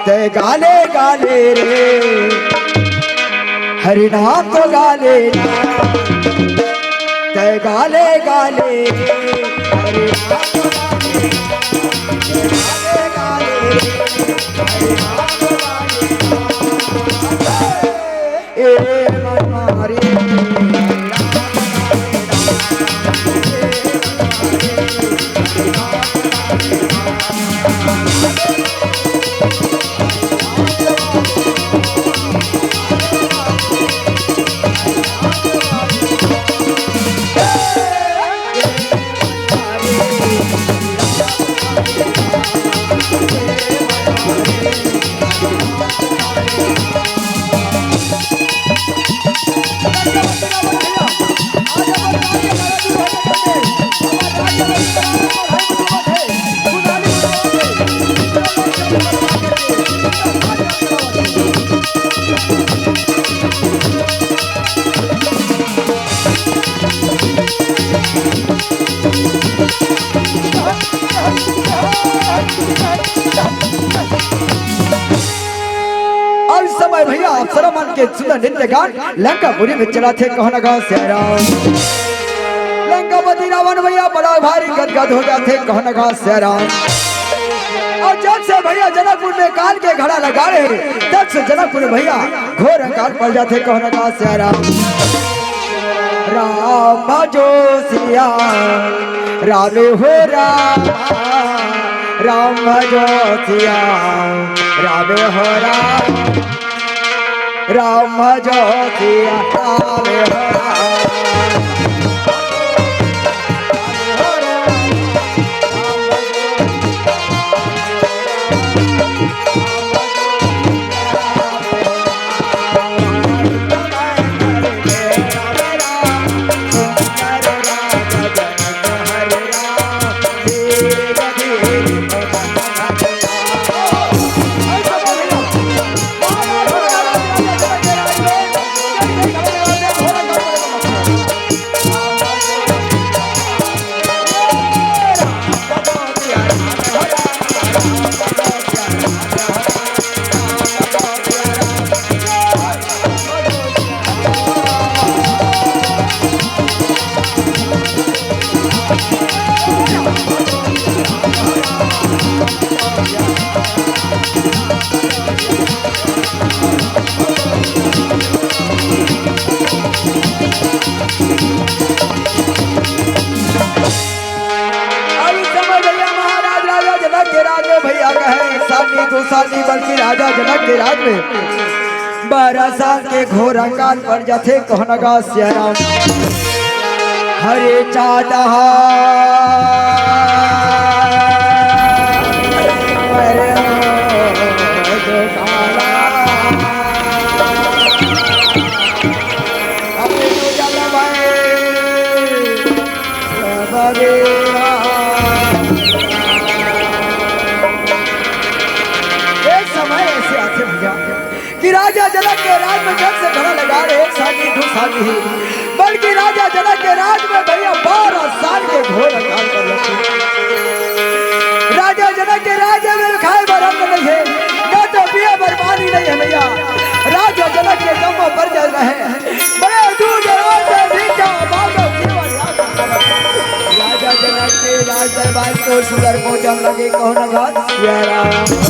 ते गाले गाले रे हरि नाम तो गाले, ते गाले गाले हरि नाम तो गाले, हरि नाम तो गाले। समय भैया अप्सरा मन के सुंदर नृत्य गान लंकापुरी में चला थे कहना गाँव से लंकापति रावण भैया बड़ा भारी गदगद हो जाते कहना गाँव से और जब से भैया जनकपुर में काल के घड़ा लगा रहे तब से जनकपुर में भैया घोर अंकाल पड़ जाते कहना गाँव से राम जो सिया राम हो राम जो सिया राम हो राम जो सिया राम हो साली बल्कि राजा जनक के राज में 12 साल के घोर अंकाल पड़ जाते कहनगा सियाराम हरे चाचा कि राजा जनक के राज में जब से घड़ा लगा रहे 1 साल की 2 साल ही बल्कि राजा जनक के राज में भैया 12 साल के घोर अंकाल कर जाते राजा जनक के राज में खाए बरम नहीं है ना तो पिया बर्बादी नहीं है भैया राजा जनक के दम पर चल रहे बड़े दूर दराज से भीखा मांगो राजा जनक के राज दरबार को सुंदर पहुंचने लगे कौन घाट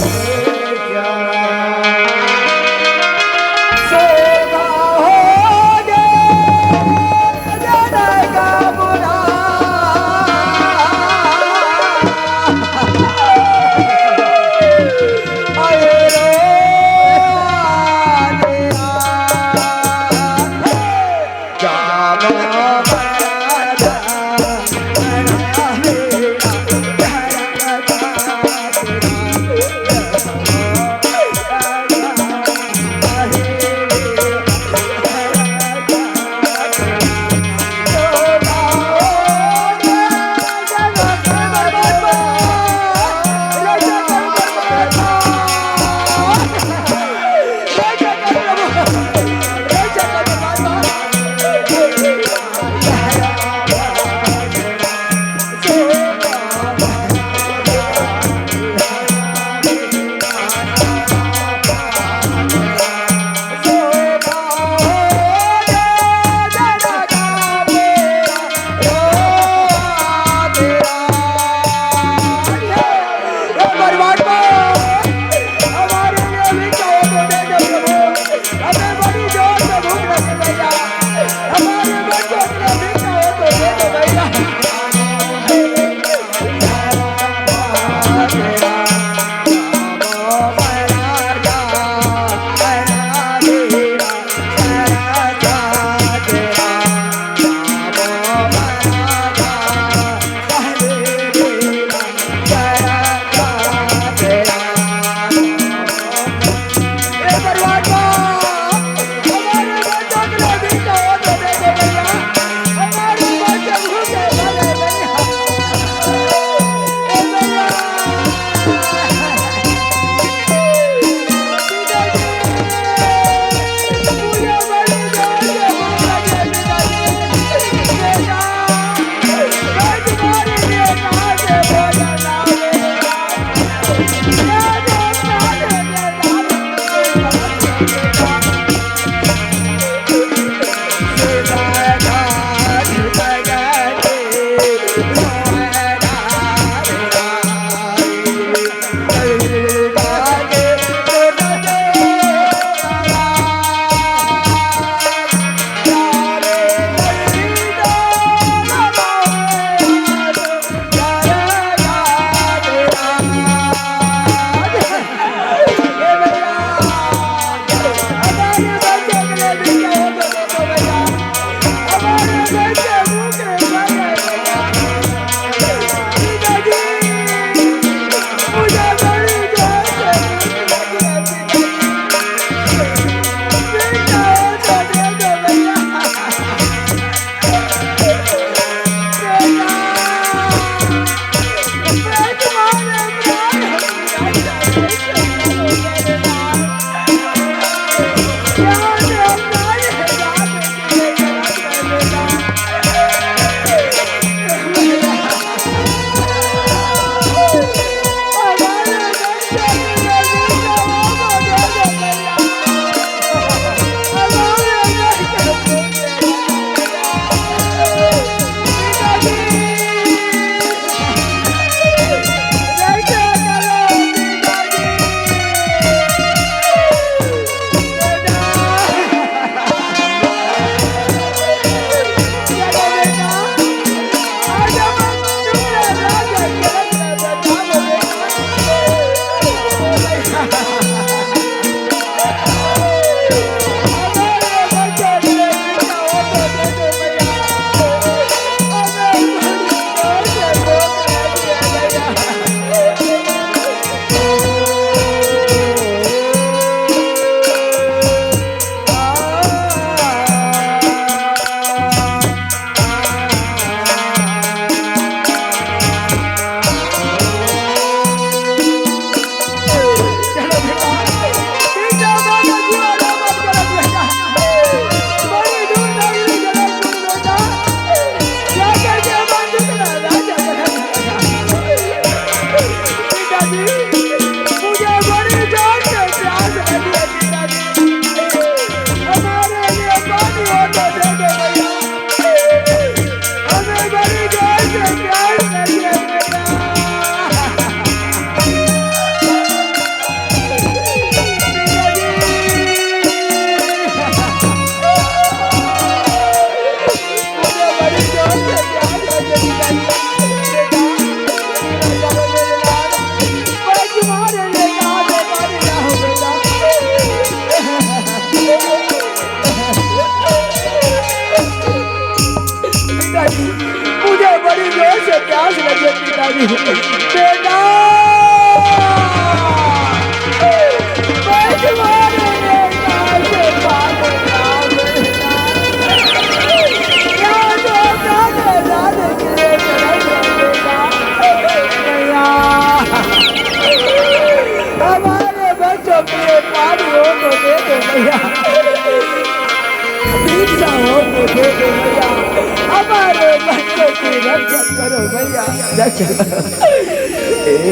हमारे बच्चों की रक्षा करो भैया।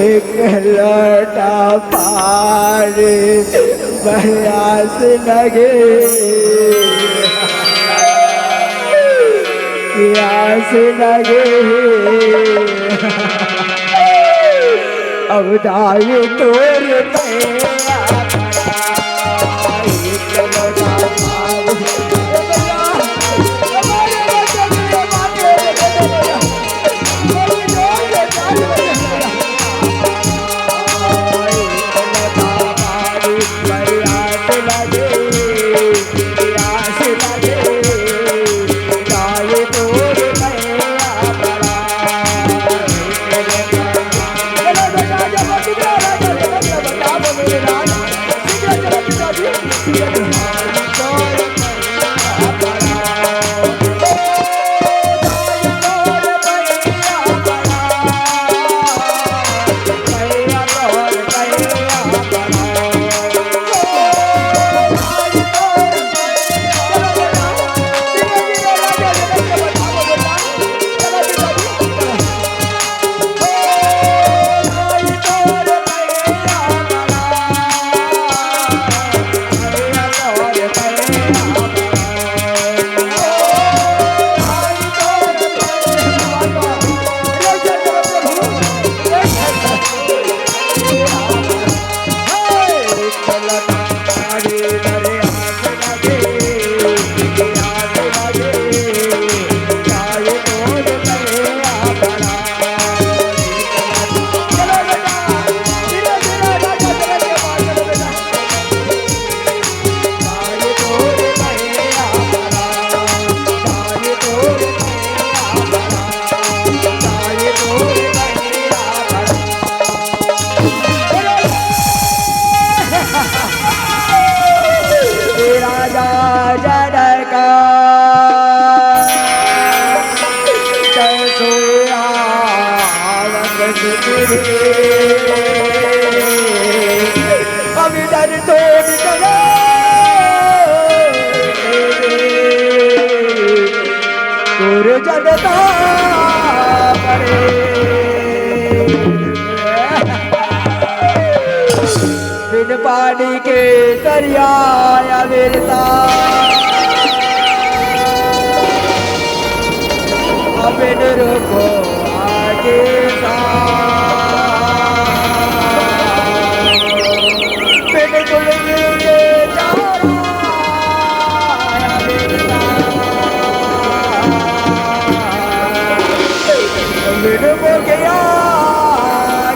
एक लोटा पानी प्यास लगे, प्यास लगे, अब दाई तोर जनता पड़े बिन पानी के दरिया अविरता बिन रुको आगे बिन गुल के बिन गया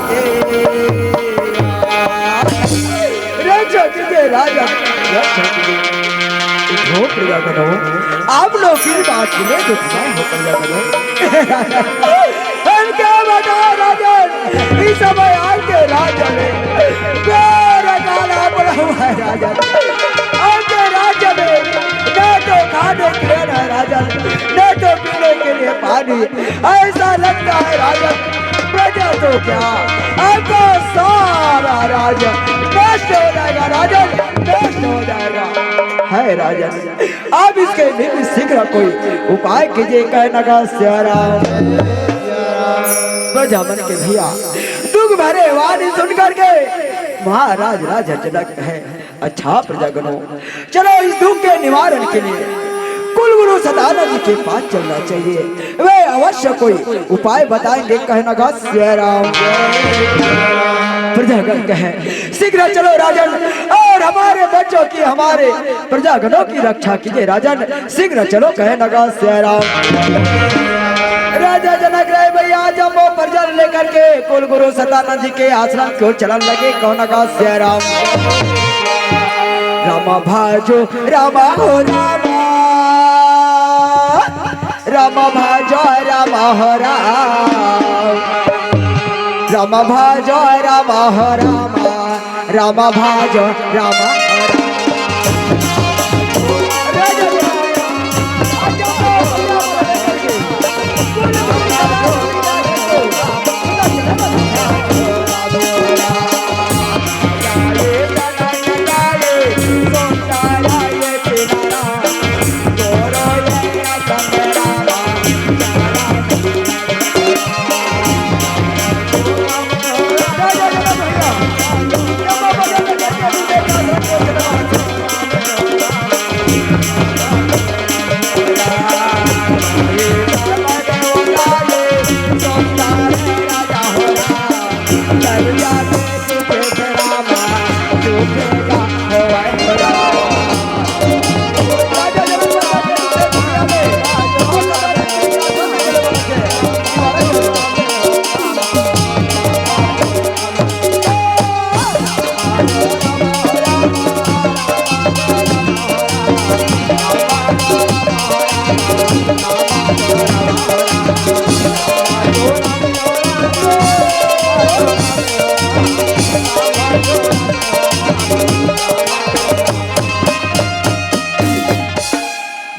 के रक्षा कीजिए राजन, रक्षा कीजिए। हो प्रजागणों, आप लोग की बात सुने तो क्या हो प्रजागणों? हम क्या बताओ राजन, इस समय आके राजन मेरा काला पड़ा हुआ है राजन। आपके राज्य में न तो खाने के लिए है राजन, न तो पीने के लिए पानी। ऐसा लगता है राजन प्रजा तो क्या आपका सारा राज्य नष्ट हो जाएगा राजन, नष्ट हो जाएगा। है राजन, अब इसके लिए शीघ्र कोई उपाय कीजिए, कहना का श्याराम। प्रजामन के भैया दुख भरे वाणी सुन करके महाराज राजा जनक है, अच्छा प्रजागणों चलो इस दुख के निवारण के लिए कुलगुरु सदानंद जी के पास चलना चाहिए, वे अवश्य कोई उपाय बताएंगे, कहना का श्याराम। प्रजागण कहे शीघ्र चलो राजन, और हमारे बच्चों की हमारे प्रजागणों की रक्षा कीजिए राजन, शीघ्र चलो, कहना का श्याराम। राजा जनक रहे भैया जम्बो प्रजन लेकर के कुलगुरु सदानंद जी के आश्रम को चलन लगे, कहना का श्याराम। रामा भाजो रामा हो रामा, रामा भाजो रामा हो राम, रामा भाजो रामा हो रामा, रामा भाजो रामा हो राम।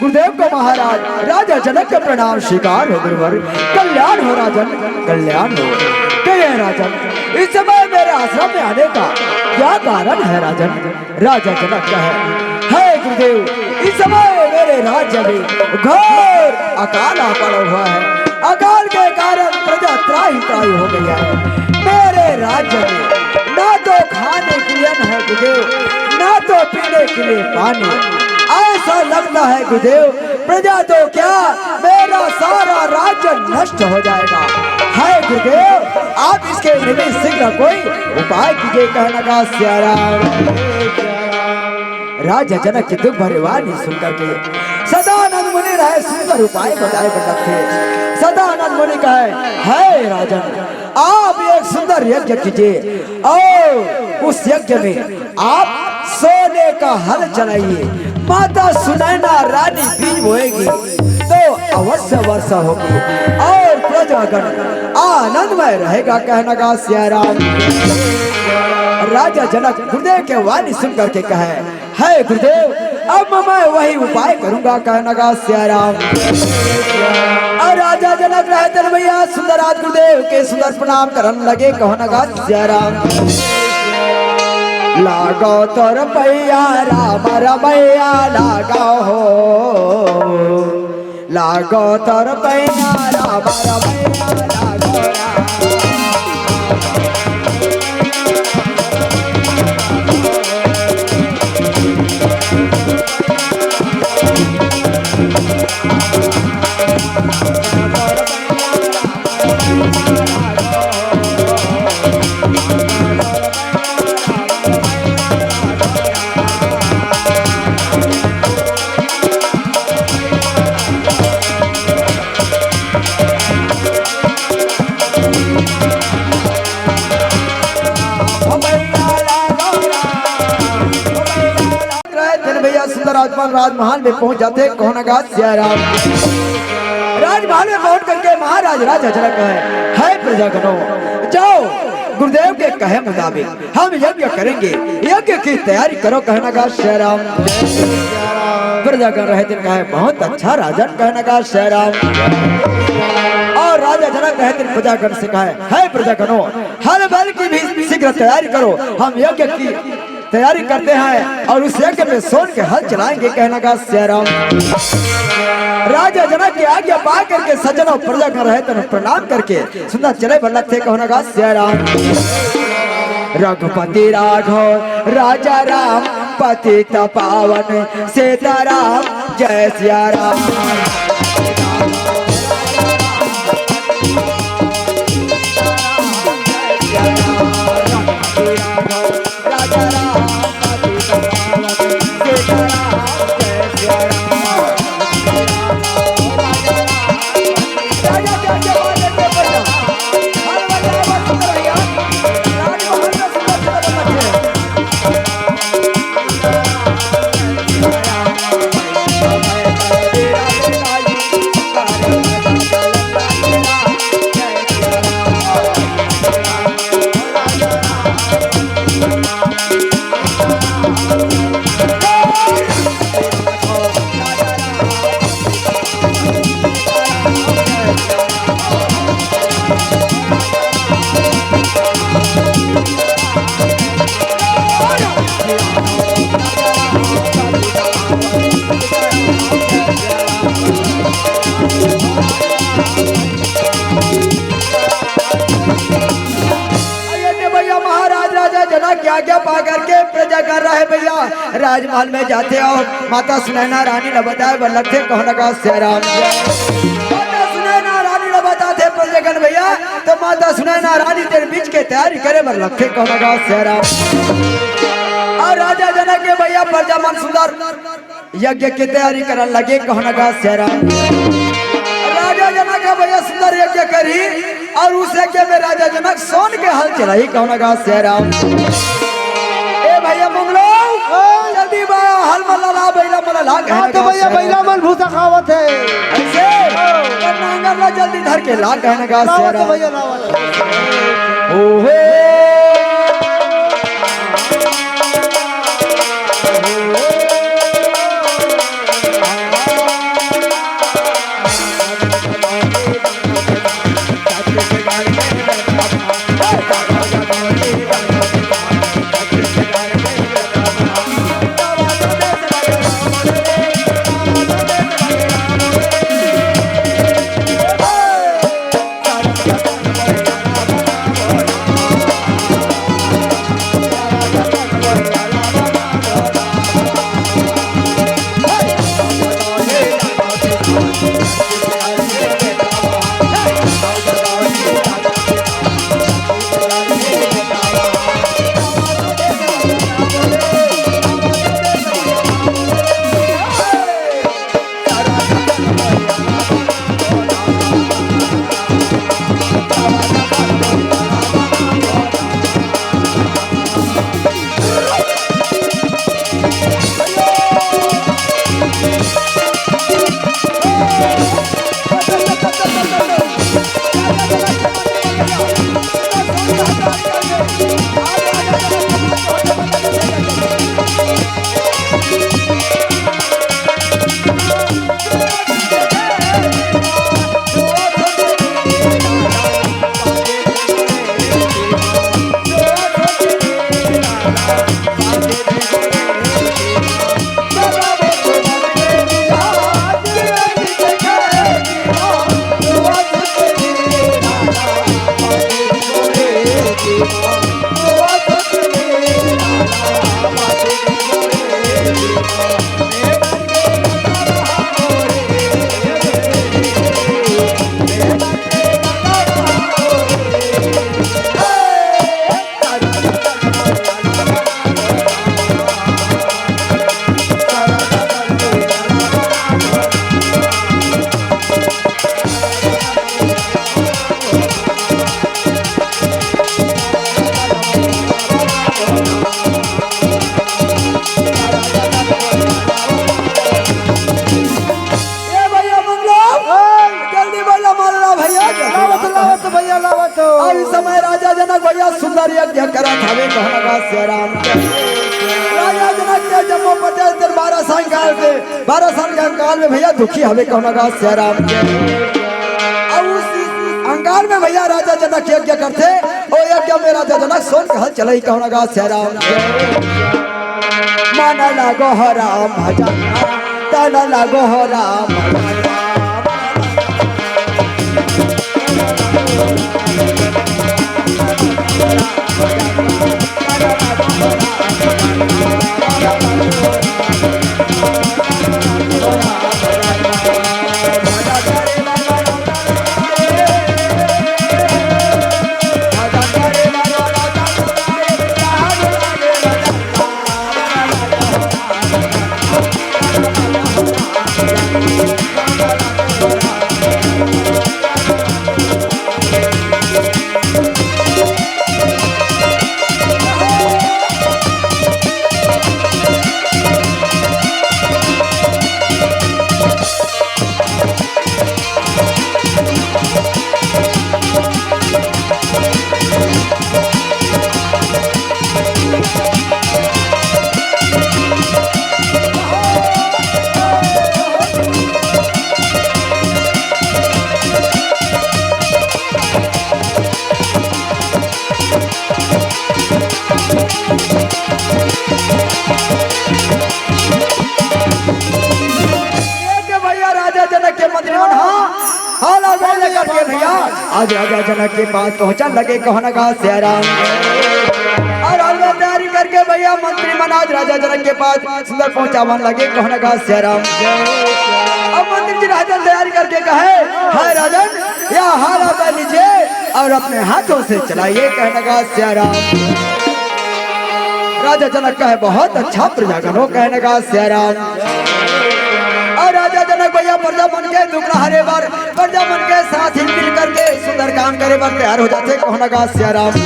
गुरुदेव को महाराज राजा जनक का प्रणाम स्वीकार हो गुरुवर, कल्याण हो राजन, कल्याण हो। कहे राजन इस समय मेरे आश्रम में आने का क्या कारण है राजन? राजा जनक का है गुरुदेव इस समय मेरे राज्य में घोर अकाल आ पड़ा हुआ है, अकाल के कारण प्रजा त्राही त्राही हो गई है। मेरे राज्य में ना तो खाने के लिए है गुरुदेव, ना तो पीने के लिए पानी। ऐसा लगता है गुरुदेव प्रजा तो क्या मेरा सारा राज्य नष्ट हो जाएगा। है गुरुदेव आप इसके लिए शीघ्र कोई उपाय कीजिए, कहना का श्याराम। राजा जनक की दुख भरी वाणी सुनकर के सदानंद मुनि रहे सुंदर उपाय बताए थे। सदानंद मुनि कहे है राजन आप एक सुंदर यज्ञ कीजिए और उस यज्ञ में आप सोने का हल चलाइए, माता सुनैना रानी बीज बोएगी तो अवश्य वर्षा होगी और प्रजागण आनंदमय रहेगा, कहना का श्याराम। राजा जनक गुरुदेव के वाणी सुन करके कहे है गुरुदेव अब मैं वही उपाय करूंगा, कहना का श्याराम। और राजा जनक रहते भैया सुंदराज गुरुदेव के सुंदर प्रणाम करने लगे, कहना का श्याराम। लागो तोर पैया राम रमैया लागो हो, लागो तोर पैया राम रमैया लागो राजपाल राजमहल में पहुंच जाते हैं। कौन आगा सिया राम राजमहल में पहुंच करके महाराज राजा जनक है प्रजागणों, जाओ गुरुदेव के कहे मुताबिक हम यज्ञ करेंगे, यज्ञ की तैयारी करो। कहना का श्री राम प्रजागण रहे दिन कहे बहुत अच्छा राजन। कहना का श्री राम और राजा जनक रहे दिन प्रजागण से कहे है प्रजागणों हर बल की भी शीघ्र तैयारी करो, हम यज्ञ की तैयारी करते हैं और उस यज्ञ में सोन के हल चलाएंगे। कहना का श्री राम राजा जनक की आज्ञा पा करके सज्जनों प्रजागण रहे तो प्रणाम करके सुंदर चले बल्लभ थे। कहना का श्री राम रघुपति राघव राजा राम पतित पावन सीताराम जय सिया राम। आज्ञा पा करके प्रजा कर रहा है भैया राजमहल में जाते और माता सुनैना रानी ने बताया वल्लभ थे। कहना का श्री राम माता सुनैना रानी ने बताते प्रजागण भैया तो माता सुनैना रानी तेरे बीच के तैयारी करे वल्लभ थे। कहना का श्री राम और राजा जनक के भैया प्रजा मन सुंदर यज्ञ की तैयारी करने लगे। कहना का श्री राम राजा जनक का भैया सुंदर यज्ञ करी और उस यज्ञ में राजा जनक सोन के हल चलाई। कहना का श्री राम भैया मंगलो जल्दी हल मल्ला बैला मल्ला तो भैया बैला मन भूसा खावत है ऐसे करना जल्दी धर के ला। कहने का तो भैया लावत ओहे जम्मू पटेल दर 12 साल के 12 साल के अंकाल में भैया दुखी हवे कहना गा सियाराम और उस अंकाल में भैया राजा जनक यज्ञ करते और यज्ञ में राजा जनक सोन कहल चलई कहना गा सियाराम माना लागो हो राम भजन ताना लागो हो राम आज राजा जनक के पास पहुंचा लगे कहना गा सियाराम और हाल में तैयारी करके भैया मंत्री महाराज राजा जनक के पास सुंदर पहुंचावन लगे कहना गा सियाराम। अब मंत्री जी राजन तैयारी करके कहे हाय राजन या हाल आप लीजिए और अपने हाथों से चलाइए कहना गा सियाराम। राजा जनक कहे बहुत अच्छा प्रजागण हो कहने गा सियाराम और राजा जनक भैया प्रजा बन के दुगना हरे बार प्रजा बन के साथ ही मिल करके सुंदर काम करे बार तैयार हो जाते कहना गा सियाराम।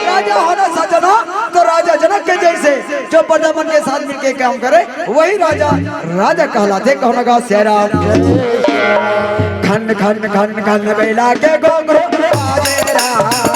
राजा होना सजना तो राजा जनक के जैसे जो प्रजा बन के साथ मिल के काम करे वही राजा राजा कहलाते कहना गा सियाराम। खन खन खन खन बेला के गोगरो बाजे राम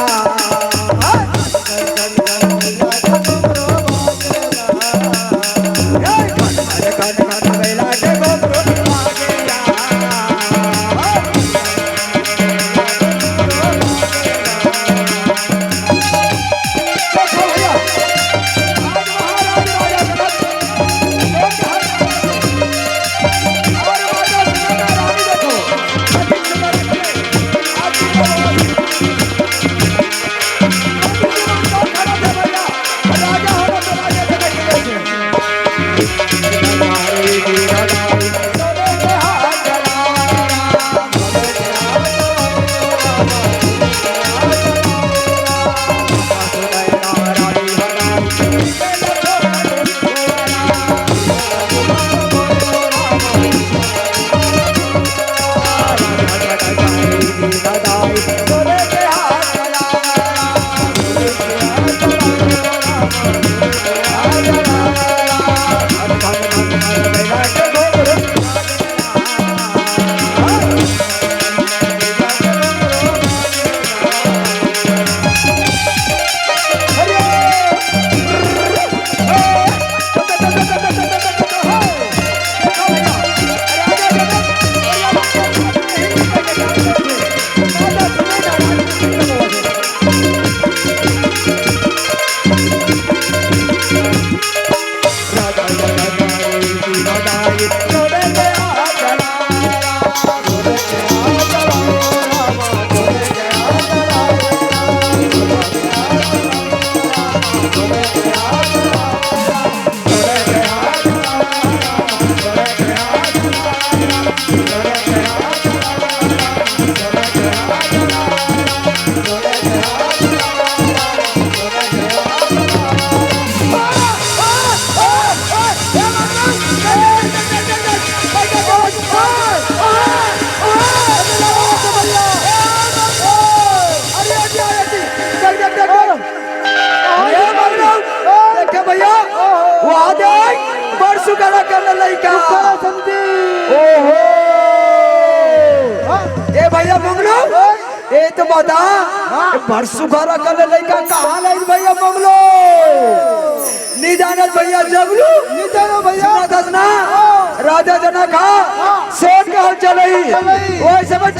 ए तो बता परसों घर कर लड़का कहाँ लाई भैया बंगलो निजानत भैया जगलू निजानो भैया सुना था ना राजा जनक सोच के हल चले वही समझ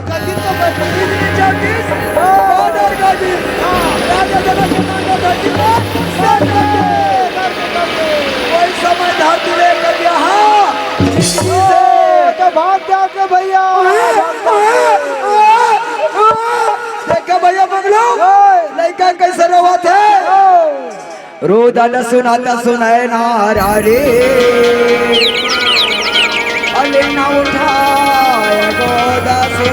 कभी तो बैठी राजा जनक के मानो धरती पर वही समय धरती लेकर यहाँ तो भाग जाके भैया देखा भैया बंगलो लड़का कैसे रोवा थे रोदा न सुनाता सुनाए नारा रे अले ना उठाए गोदा सो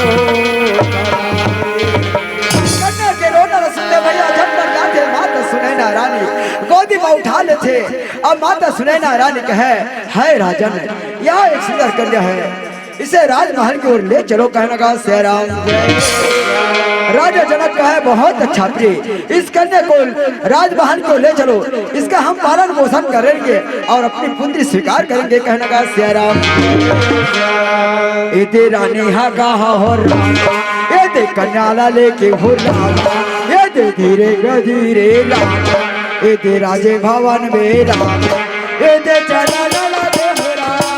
कन्या के रोना न सुनते भैया झटपट जाते माता सुनैना रानी गोदी में उठा लेते अब माता सुनैना रानी कहे है राजन यहाँ एक सुंदर कन्या है इसे राजमहल की ओर ले चलो कहने का सेराम राजा जनक कहे बहुत अच्छा प्रिय इस कन्या को राजमहल को ले चलो इसका हम पालन पोषण करेंगे और अपनी पुत्री स्वीकार करेंगे कहने का सेराम इते रानी हा कहा हो ये दे कन्याला लेके हो रामा ये दे धीरे धीरे रामा ये दे राजे भवन में रामा ये दे चला लला दे हो रामा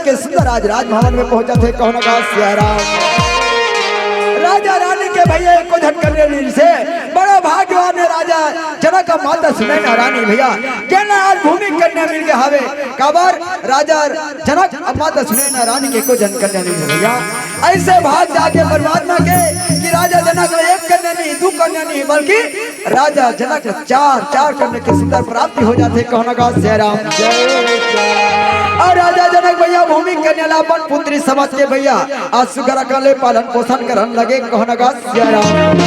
के सुंदर आज राजभवन में पहुंचा थे कौन का सियाराम राजा रानी के भैया को झटकने से बड़ा भाग्यवान है राजा जनक का माता सुनैना रानी भैया कहना आज भूमि कन्या मिल गया हवे काबर राजा जनक और माता सुनैना रानी के को जन कन्या नहीं भैया ऐसे भाग जाके परमात्मा के कि राजा जनक ने एक कन्या नहीं दो कन्या नहीं बल्कि राजा जनक चार कन्या की सुंदर प्राप्ति हो जाते कौन का सियाराम और राजा जनक भैया भूमि कन्या लापन पुत्री समझ के भैया आज सुगर काले पालन पोषण करन लगे कहना का सियाराम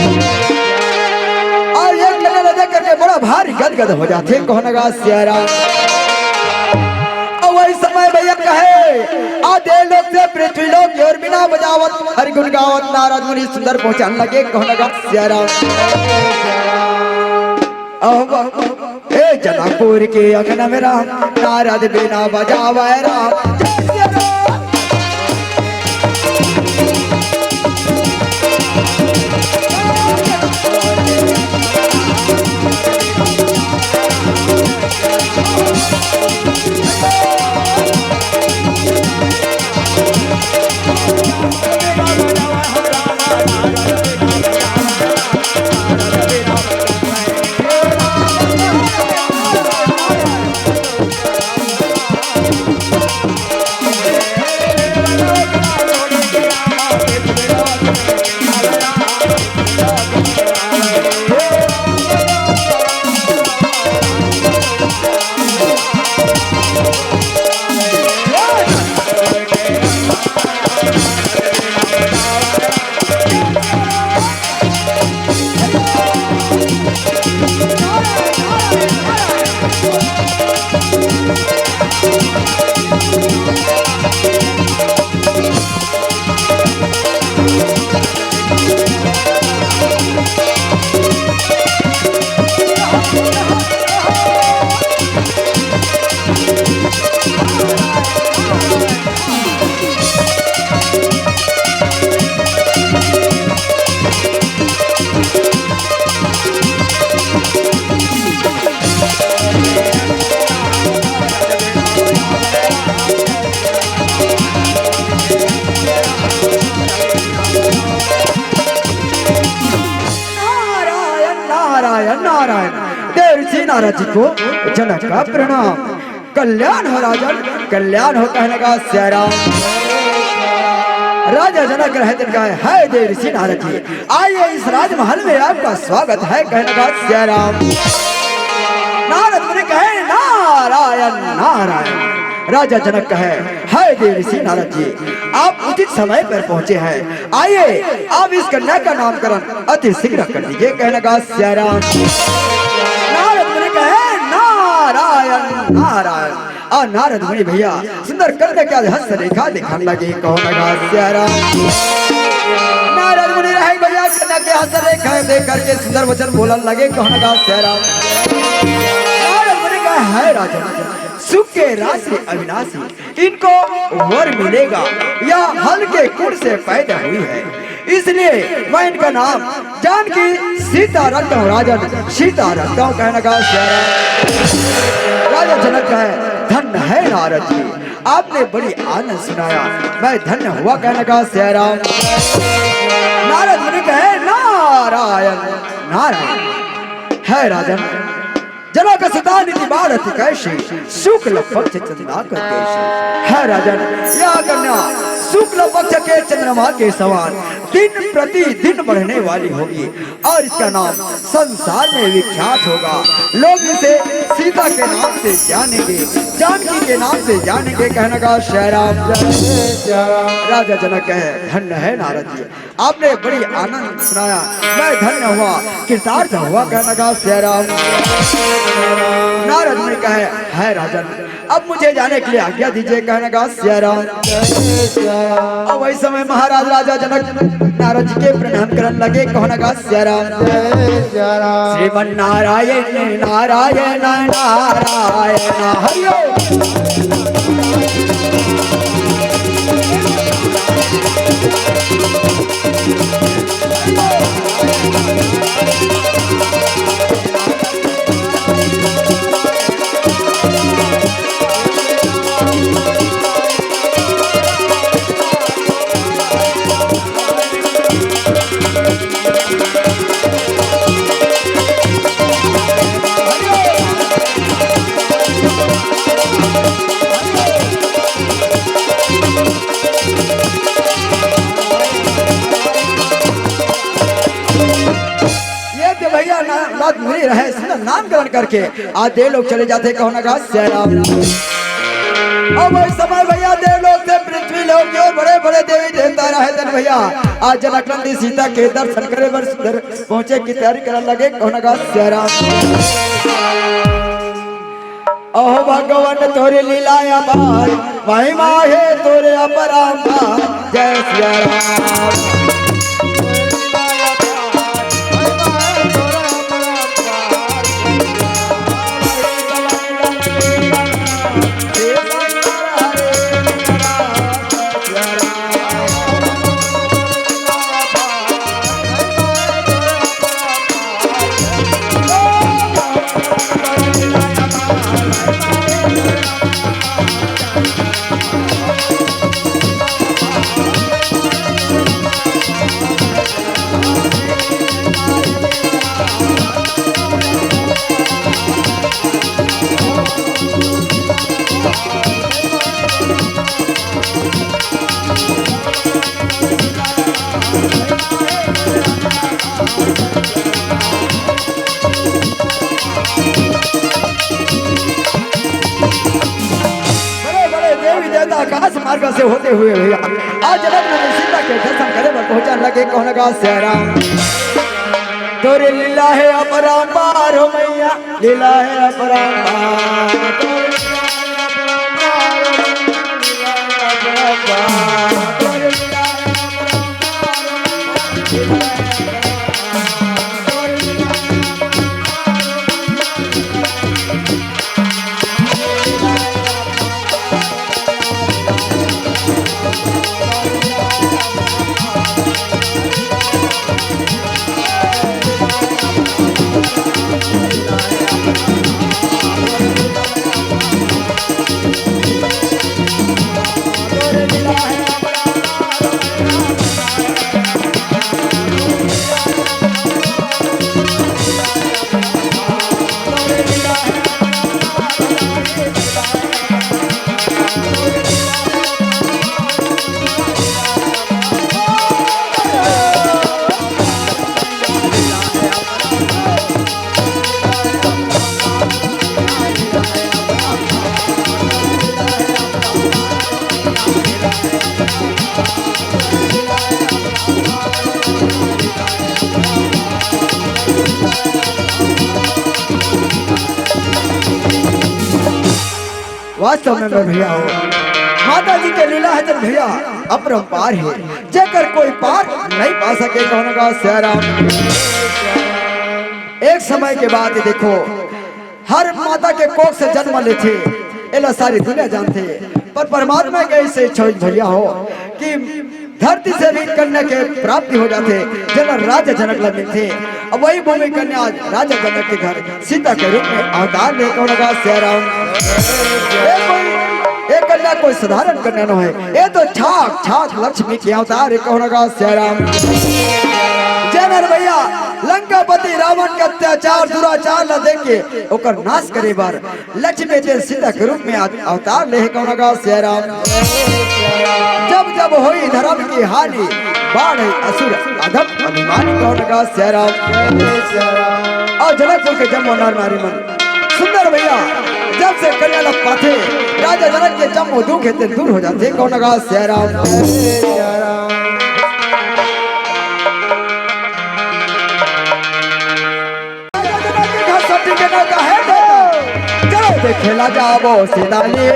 और एक कन्या देख करके बड़ा भारी गदगद हो जाते कहना का सियाराम और वही समय भैया कहे आधे लोग से पृथ्वी लोग की ओर बिना बजावत हरि गुण गावत नारद मुनि सुंदर पहुंचने लगे कहना का सियाराम हे जनकपुर के अंगन में राम नारद बिना बजावे राम नारायण नारायण। देव ऋषि नारद जी को जनक का प्रणाम। कल्याण हो राजन, कल्याण हो, कहने का सिया राम। राजा जनक रहते कहे, है देव ऋषि नारद जी, आइए इस राजमहल में आपका स्वागत है, कहने का सिया राम। नारद मुनि कहे, नारायण नारायण। राजा जनक कहे, है देव ऋषि नारद जी, आप उचित समय पर पहुंचे हैं, आइए आप इस कन्या का नामकरण अति शीघ्र कर दीजिए, कहने का सिया राम। नारद मुनि कहे, नारायण नारायण। और नारद मुनि भैया सुंदर कन्या का हस्त रेखा दिखाने लगे, कहने का सिया राम। नारद मुनि रहे भैया कन्या के हस्त रेखा देख करके सुंदर वचन बोलने लगे, कहने का सिया राम। नारद मुनि कहा, है राजा सुख के राशि अविनाशी, इनको वर मिलेगा, यह हल्के कुल से पैदा हुई है, इसलिए मैं इनका नाम जानकी सीता रखता हूँ, राजन सीता रखता हूँ, कहने का राजा जनक है, धन्य है नारद जी, आपने बड़ी आनंद सुनाया, मैं धन्य हुआ, कहने का सिया राम। नारद मुनि कहे, नारायण नारायण। है राजन, जनक सदा निधि बाढ़ कैसे शुक्ल पक्ष चंद्रमा को कैसे। है राजन, यह कन्या शुक्ल पक्ष के चंद्रमा के समान दिन प्रति दिन बढ़ने वाली होगी और इसका नाम संसार में विख्यात होगा। लोग इसे सीता के नाम से जानेंगे, जानकी के नाम से जानेंगे, कहने का श्री राम। राजा जनक है, धन्य है नारद जी, आपने बड़ी आनंद सुनाया, मैं धन्य हुआ, कृतार्थ हुआ, कहने का श्री राम। नारद मुनि कहे, है राजन, अब मुझे जाने के लिए आज्ञा दीजिए, कहने का सिया राम। अब वही समय महाराज राजा जनक नारद जी के प्रणाम करने लगे, कहने का सिया राम। श्रीमन नारायण नारायण नारायण हरिओ। रहे सुंदर नामकरण करके आज देव लोग चले जाते, कहना का सिया राम। अब वही समय भैया देव लोग से पृथ्वी लोग के बड़े बड़े देवी देवता रहे थे भैया, आज जनकनंदी सीता के दर्शन करे बर सुंदर पहुंचे की तैयारी करने लगे, कहना का सिया राम। ओह भगवान तोरे लीला अपार, महिमा है तोरे अपरंपार, जय सिया राम। आकाश मार्ग से होते हुए भैया आज जनक नंदन सीता के दर्शन करे पर पहुंचने लगे, कहने का सिया राम। तोरे लीला है अपरंपार हो मैया, लीला है अपरंपार। वास्तव में मैं भैया हो माता जी के लीला है जब भैया अपरंपार है जेकर कोई पार नहीं पा सके कौन का सियाराम। एक समय के बाद देखो हर माता के कोख से जन्म लेते एला सारी दुनिया जानते पर परमात्मा के ऐसे इच्छा भैया हो कि धरती से भी कन्या के प्राप्ति हो जाते जन राजा जनक लगे थे। अब वही भूमि कन्या आज राजा जनक के घर सीता के रूप में अवतार ले कौन का सियाराम। ये कन्या कोई साधारण कन्या न है ये तो छाक छाक लक्ष्मी की अवतार है कौन का सियाराम। जनर भैया लंकापति रावण के अत्याचार दुराचार न देखे ओकर नाश करे बार लक्ष्मी जी सीता के रूप में अवतार ले कौन का सियाराम। जब जब होई धर्म की हानि बाढ़ असुर अधम अभिमानी कौन का सियाराम। और जनकपुर के जम्मू नर नारी मन सुंदर भैया जब से कन्या लग पाते राजा जनक के जम्मू दुख हेते दूर हो जाते कौन का सियाराम। चलो खेला जाबो सीधा लिए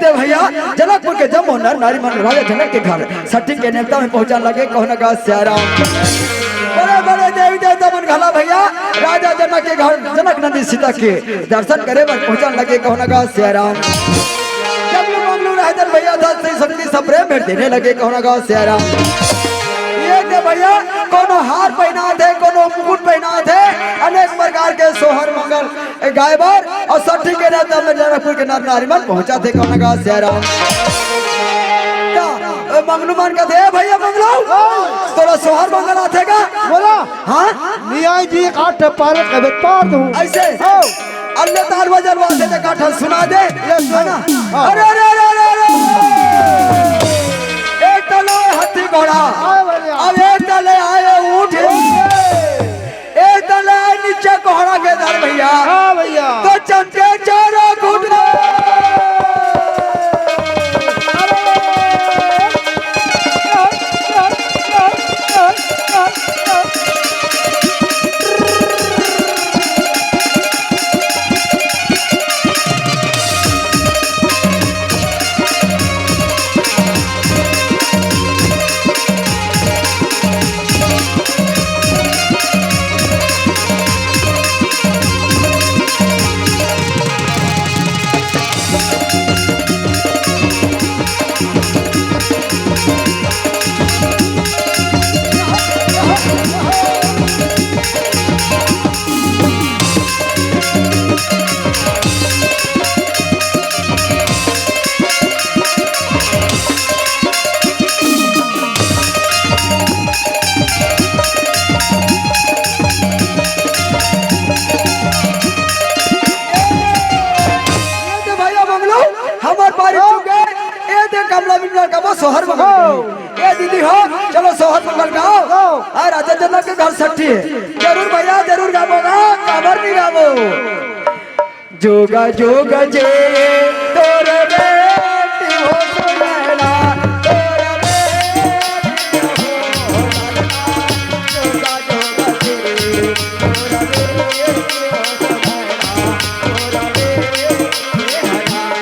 भैया जनकपुर के जम्मू नर नारी मन राजा जनक के घर सठी के नेवता में पहुंचा लगे कहने का सियाराम। बड़े बड़े देवी देवता मन घला भैया राजा जनक के घर जनक नंदी सीता के दर्शन करे पर पहुंचा लगे कहने का सियाराम। जब मंगलू रहते भैया दस से शक्ति सब प्रेम भेंट देने लगे कहने का सियाराम। ये दे भैया कोनो हार पहना थे कोनो मुकुट पहना थे अनेक प्रकार के सोहर मंगल गायबर और सठी के नेता में जनकपुर के नर नारी मन पहुंचा थे कौन का सियाराम। मंगलू मान का थे भैया मंगलू तोरा सोहर मंगल आते का बोला हाँ नियाई जी काट पार कबे पार दूं ऐसे अल्लाह तार वजन वाले ने काठा सुना दे है ना। अरे अरे अरे अरे एक तले हाथी घोड़ा अब एक तले आए ऊंट एक तले आए नीचे घोड़ा के दर भैया हाँ भैया तो चमके चारों घुटने सोहर मंगल ये दीदी हो चलो सोहर मंगल गाओ राजा जनक के घर सठी है जरूर भैया जरूर गावोगा काबर नहीं गावो जोगा जोगा जे तोरे बेटी हो सुनैना तोरे बेटी हो जोगा जोगा जे तोरे बेटी हो सुनैना तोरे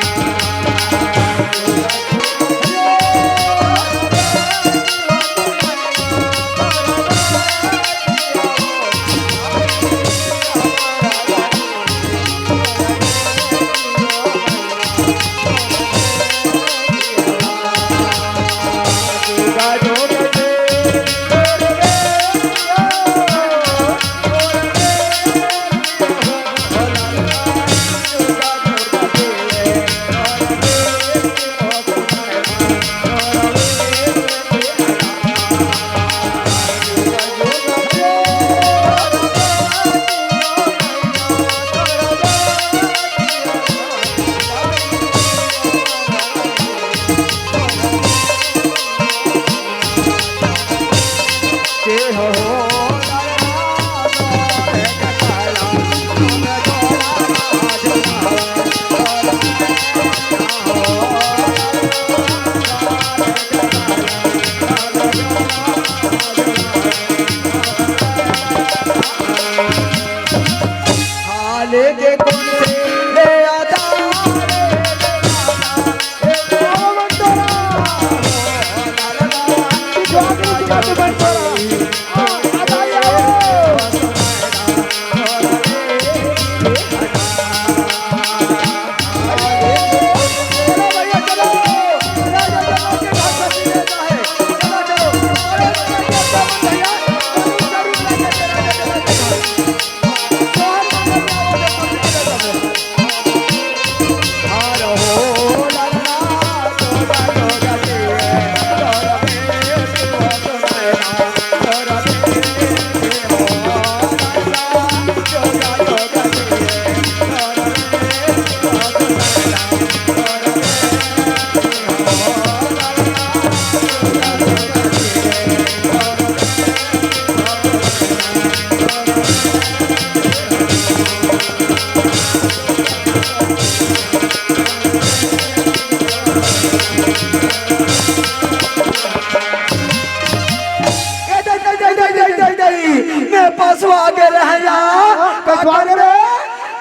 मैं पसवा के रहा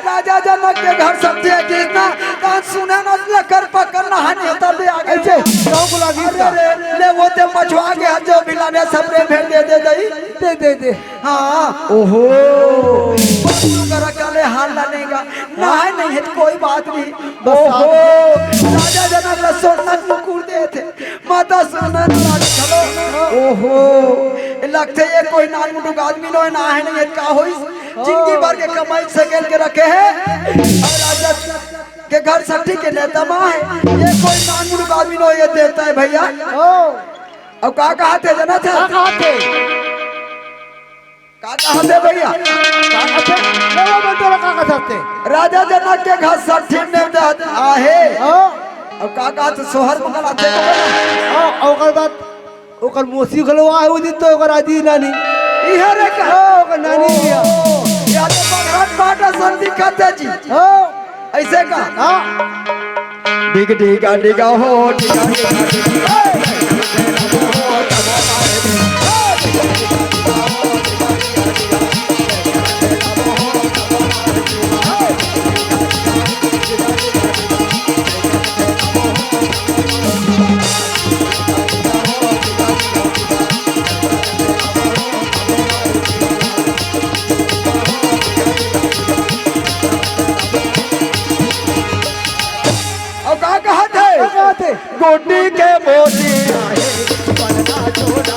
राजा जनक के घर सत्य कितना कान सुने न लकर पकड़ना हनी तब भी आगे ऐसे गांव को लगी ले वो ते मछुआ के हाथ जो बिलाने सबने भेज दे दे हाँ ओहो कर काले हाल लानेगा नहीं है कोई बात नहीं ओहो राजा जनक ने सोना मुकुर दे थे माता सोना चलो ओहो लगते ये कोई नान मुटुक आदमी नो ना है नहीं का होई जिंदगी भर के कमाई से गेल के रखे है और राजा के घर सट्टी के नेता माँ है ये कोई नान मुटुक आदमी नो ये देता है भैया अब का कहा थे जना थे का थे भैया राजा जनक के घर सट्टी में आहे अब का कहा तो सोहर मंगल आते ओकर बाद ओकर मोसी खलवा है उदित तो ओकर आदि नानी इहे रे का ओकर नानी दिया या तो बगरत बाटा संधि करते जी ऐसे का डिग डिगा डिगा हो डिगा गोटी के मोती आए बनना छोड़ा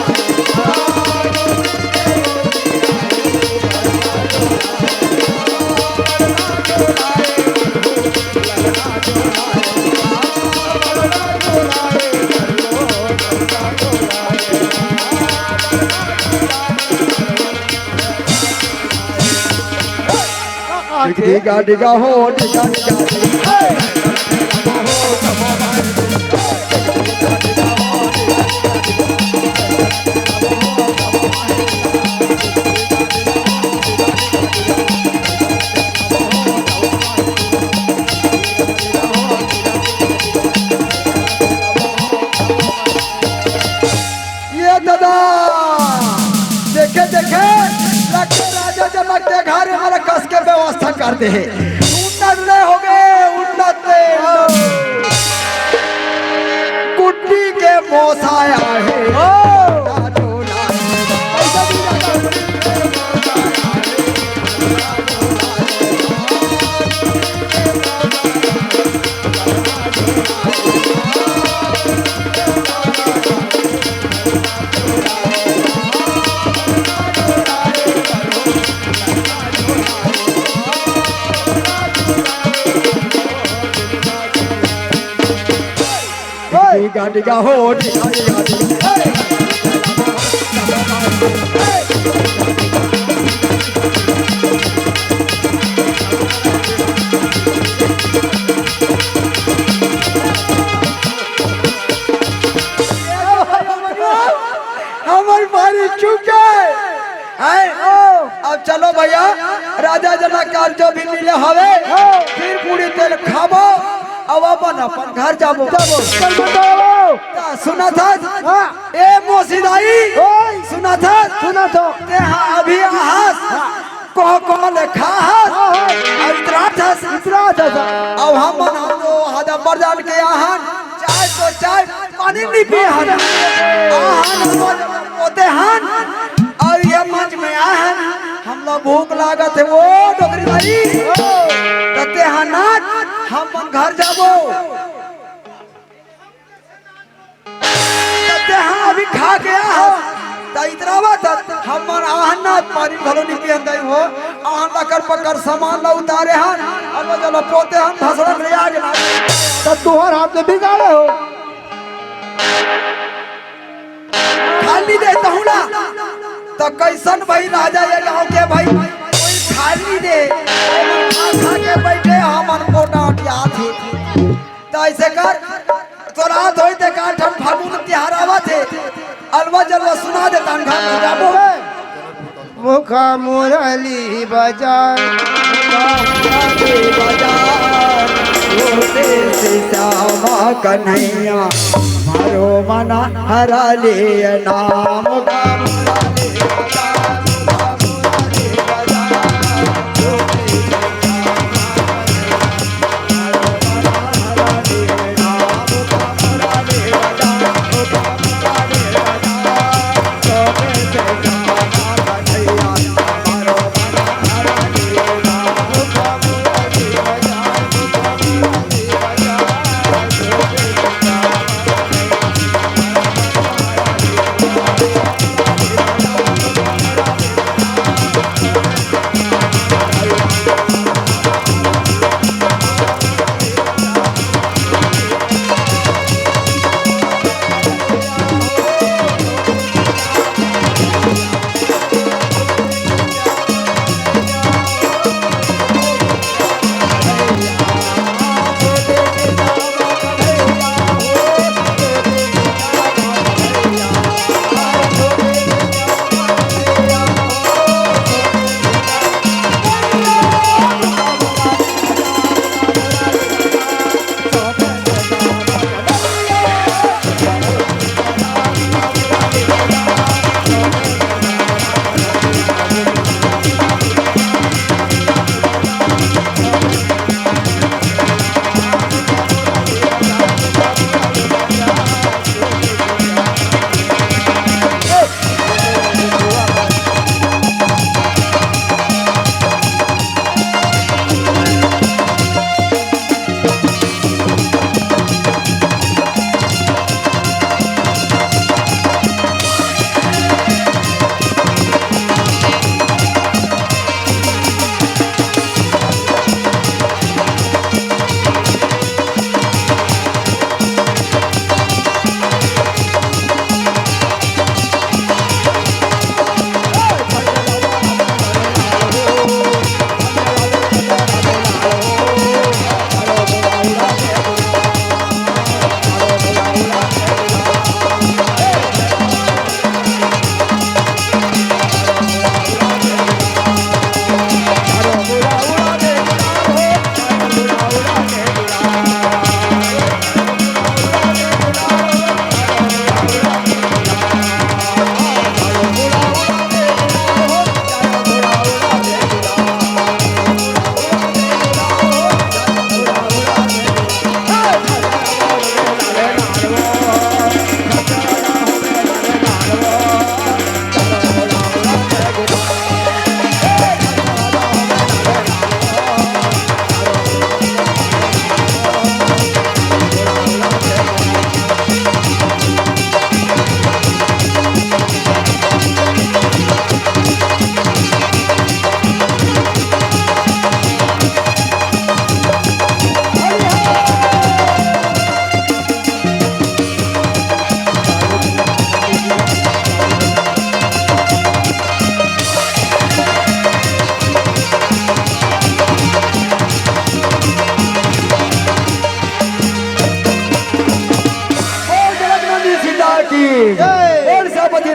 डिगा डिगा हो डिगा डिगा करते हैं उन्नत हो गए उन्नत कुट्टी के मोसाया है डिगा डिगा हो डिगा डिगा हमारी बारी चुके है अब चलो भैया राजा जनक काल जो भी मिले हवे फिर पूरी तेल खाबो अब अपन घर जाबो सुना था ए मोसीदाई सुना था ते हाँ अभी आहास को ले खाहास इतरा था अब हम जो हदा बरदान के आहान चाय तो चाय पानी नहीं पिए हन आहान होते हन और ये मंच में आहन हम लोग भूख लागत है वो डोगरी भाई कहते हनात हम घर जाबो कहते हाँ अभी खा गया ता इतना बात हम आहनात पानी भलो नहीं पियन दई हो आहन लकर पकड़ सामान ला उतारे हन अब चलो पोते हम भसड़ ले आ गया तो तोहर हाथ में बिगाड़े हो खाली देता हूँ ना तो कैसन भाई राजा ये गाँव के भाई कोई खाली दे खा के बैठे हमन कोटा अटिया थे तो ऐसे कर तो रात होई ते काठ हम फागुन तिहार आवा थे अलवा जलवा सुना दे तान घाट जाबो मुखा मुरली बाजार बाजार रोते से श्यामा कन्हैया मारो मना हरा ले नाम का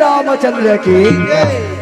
रामचंद्र की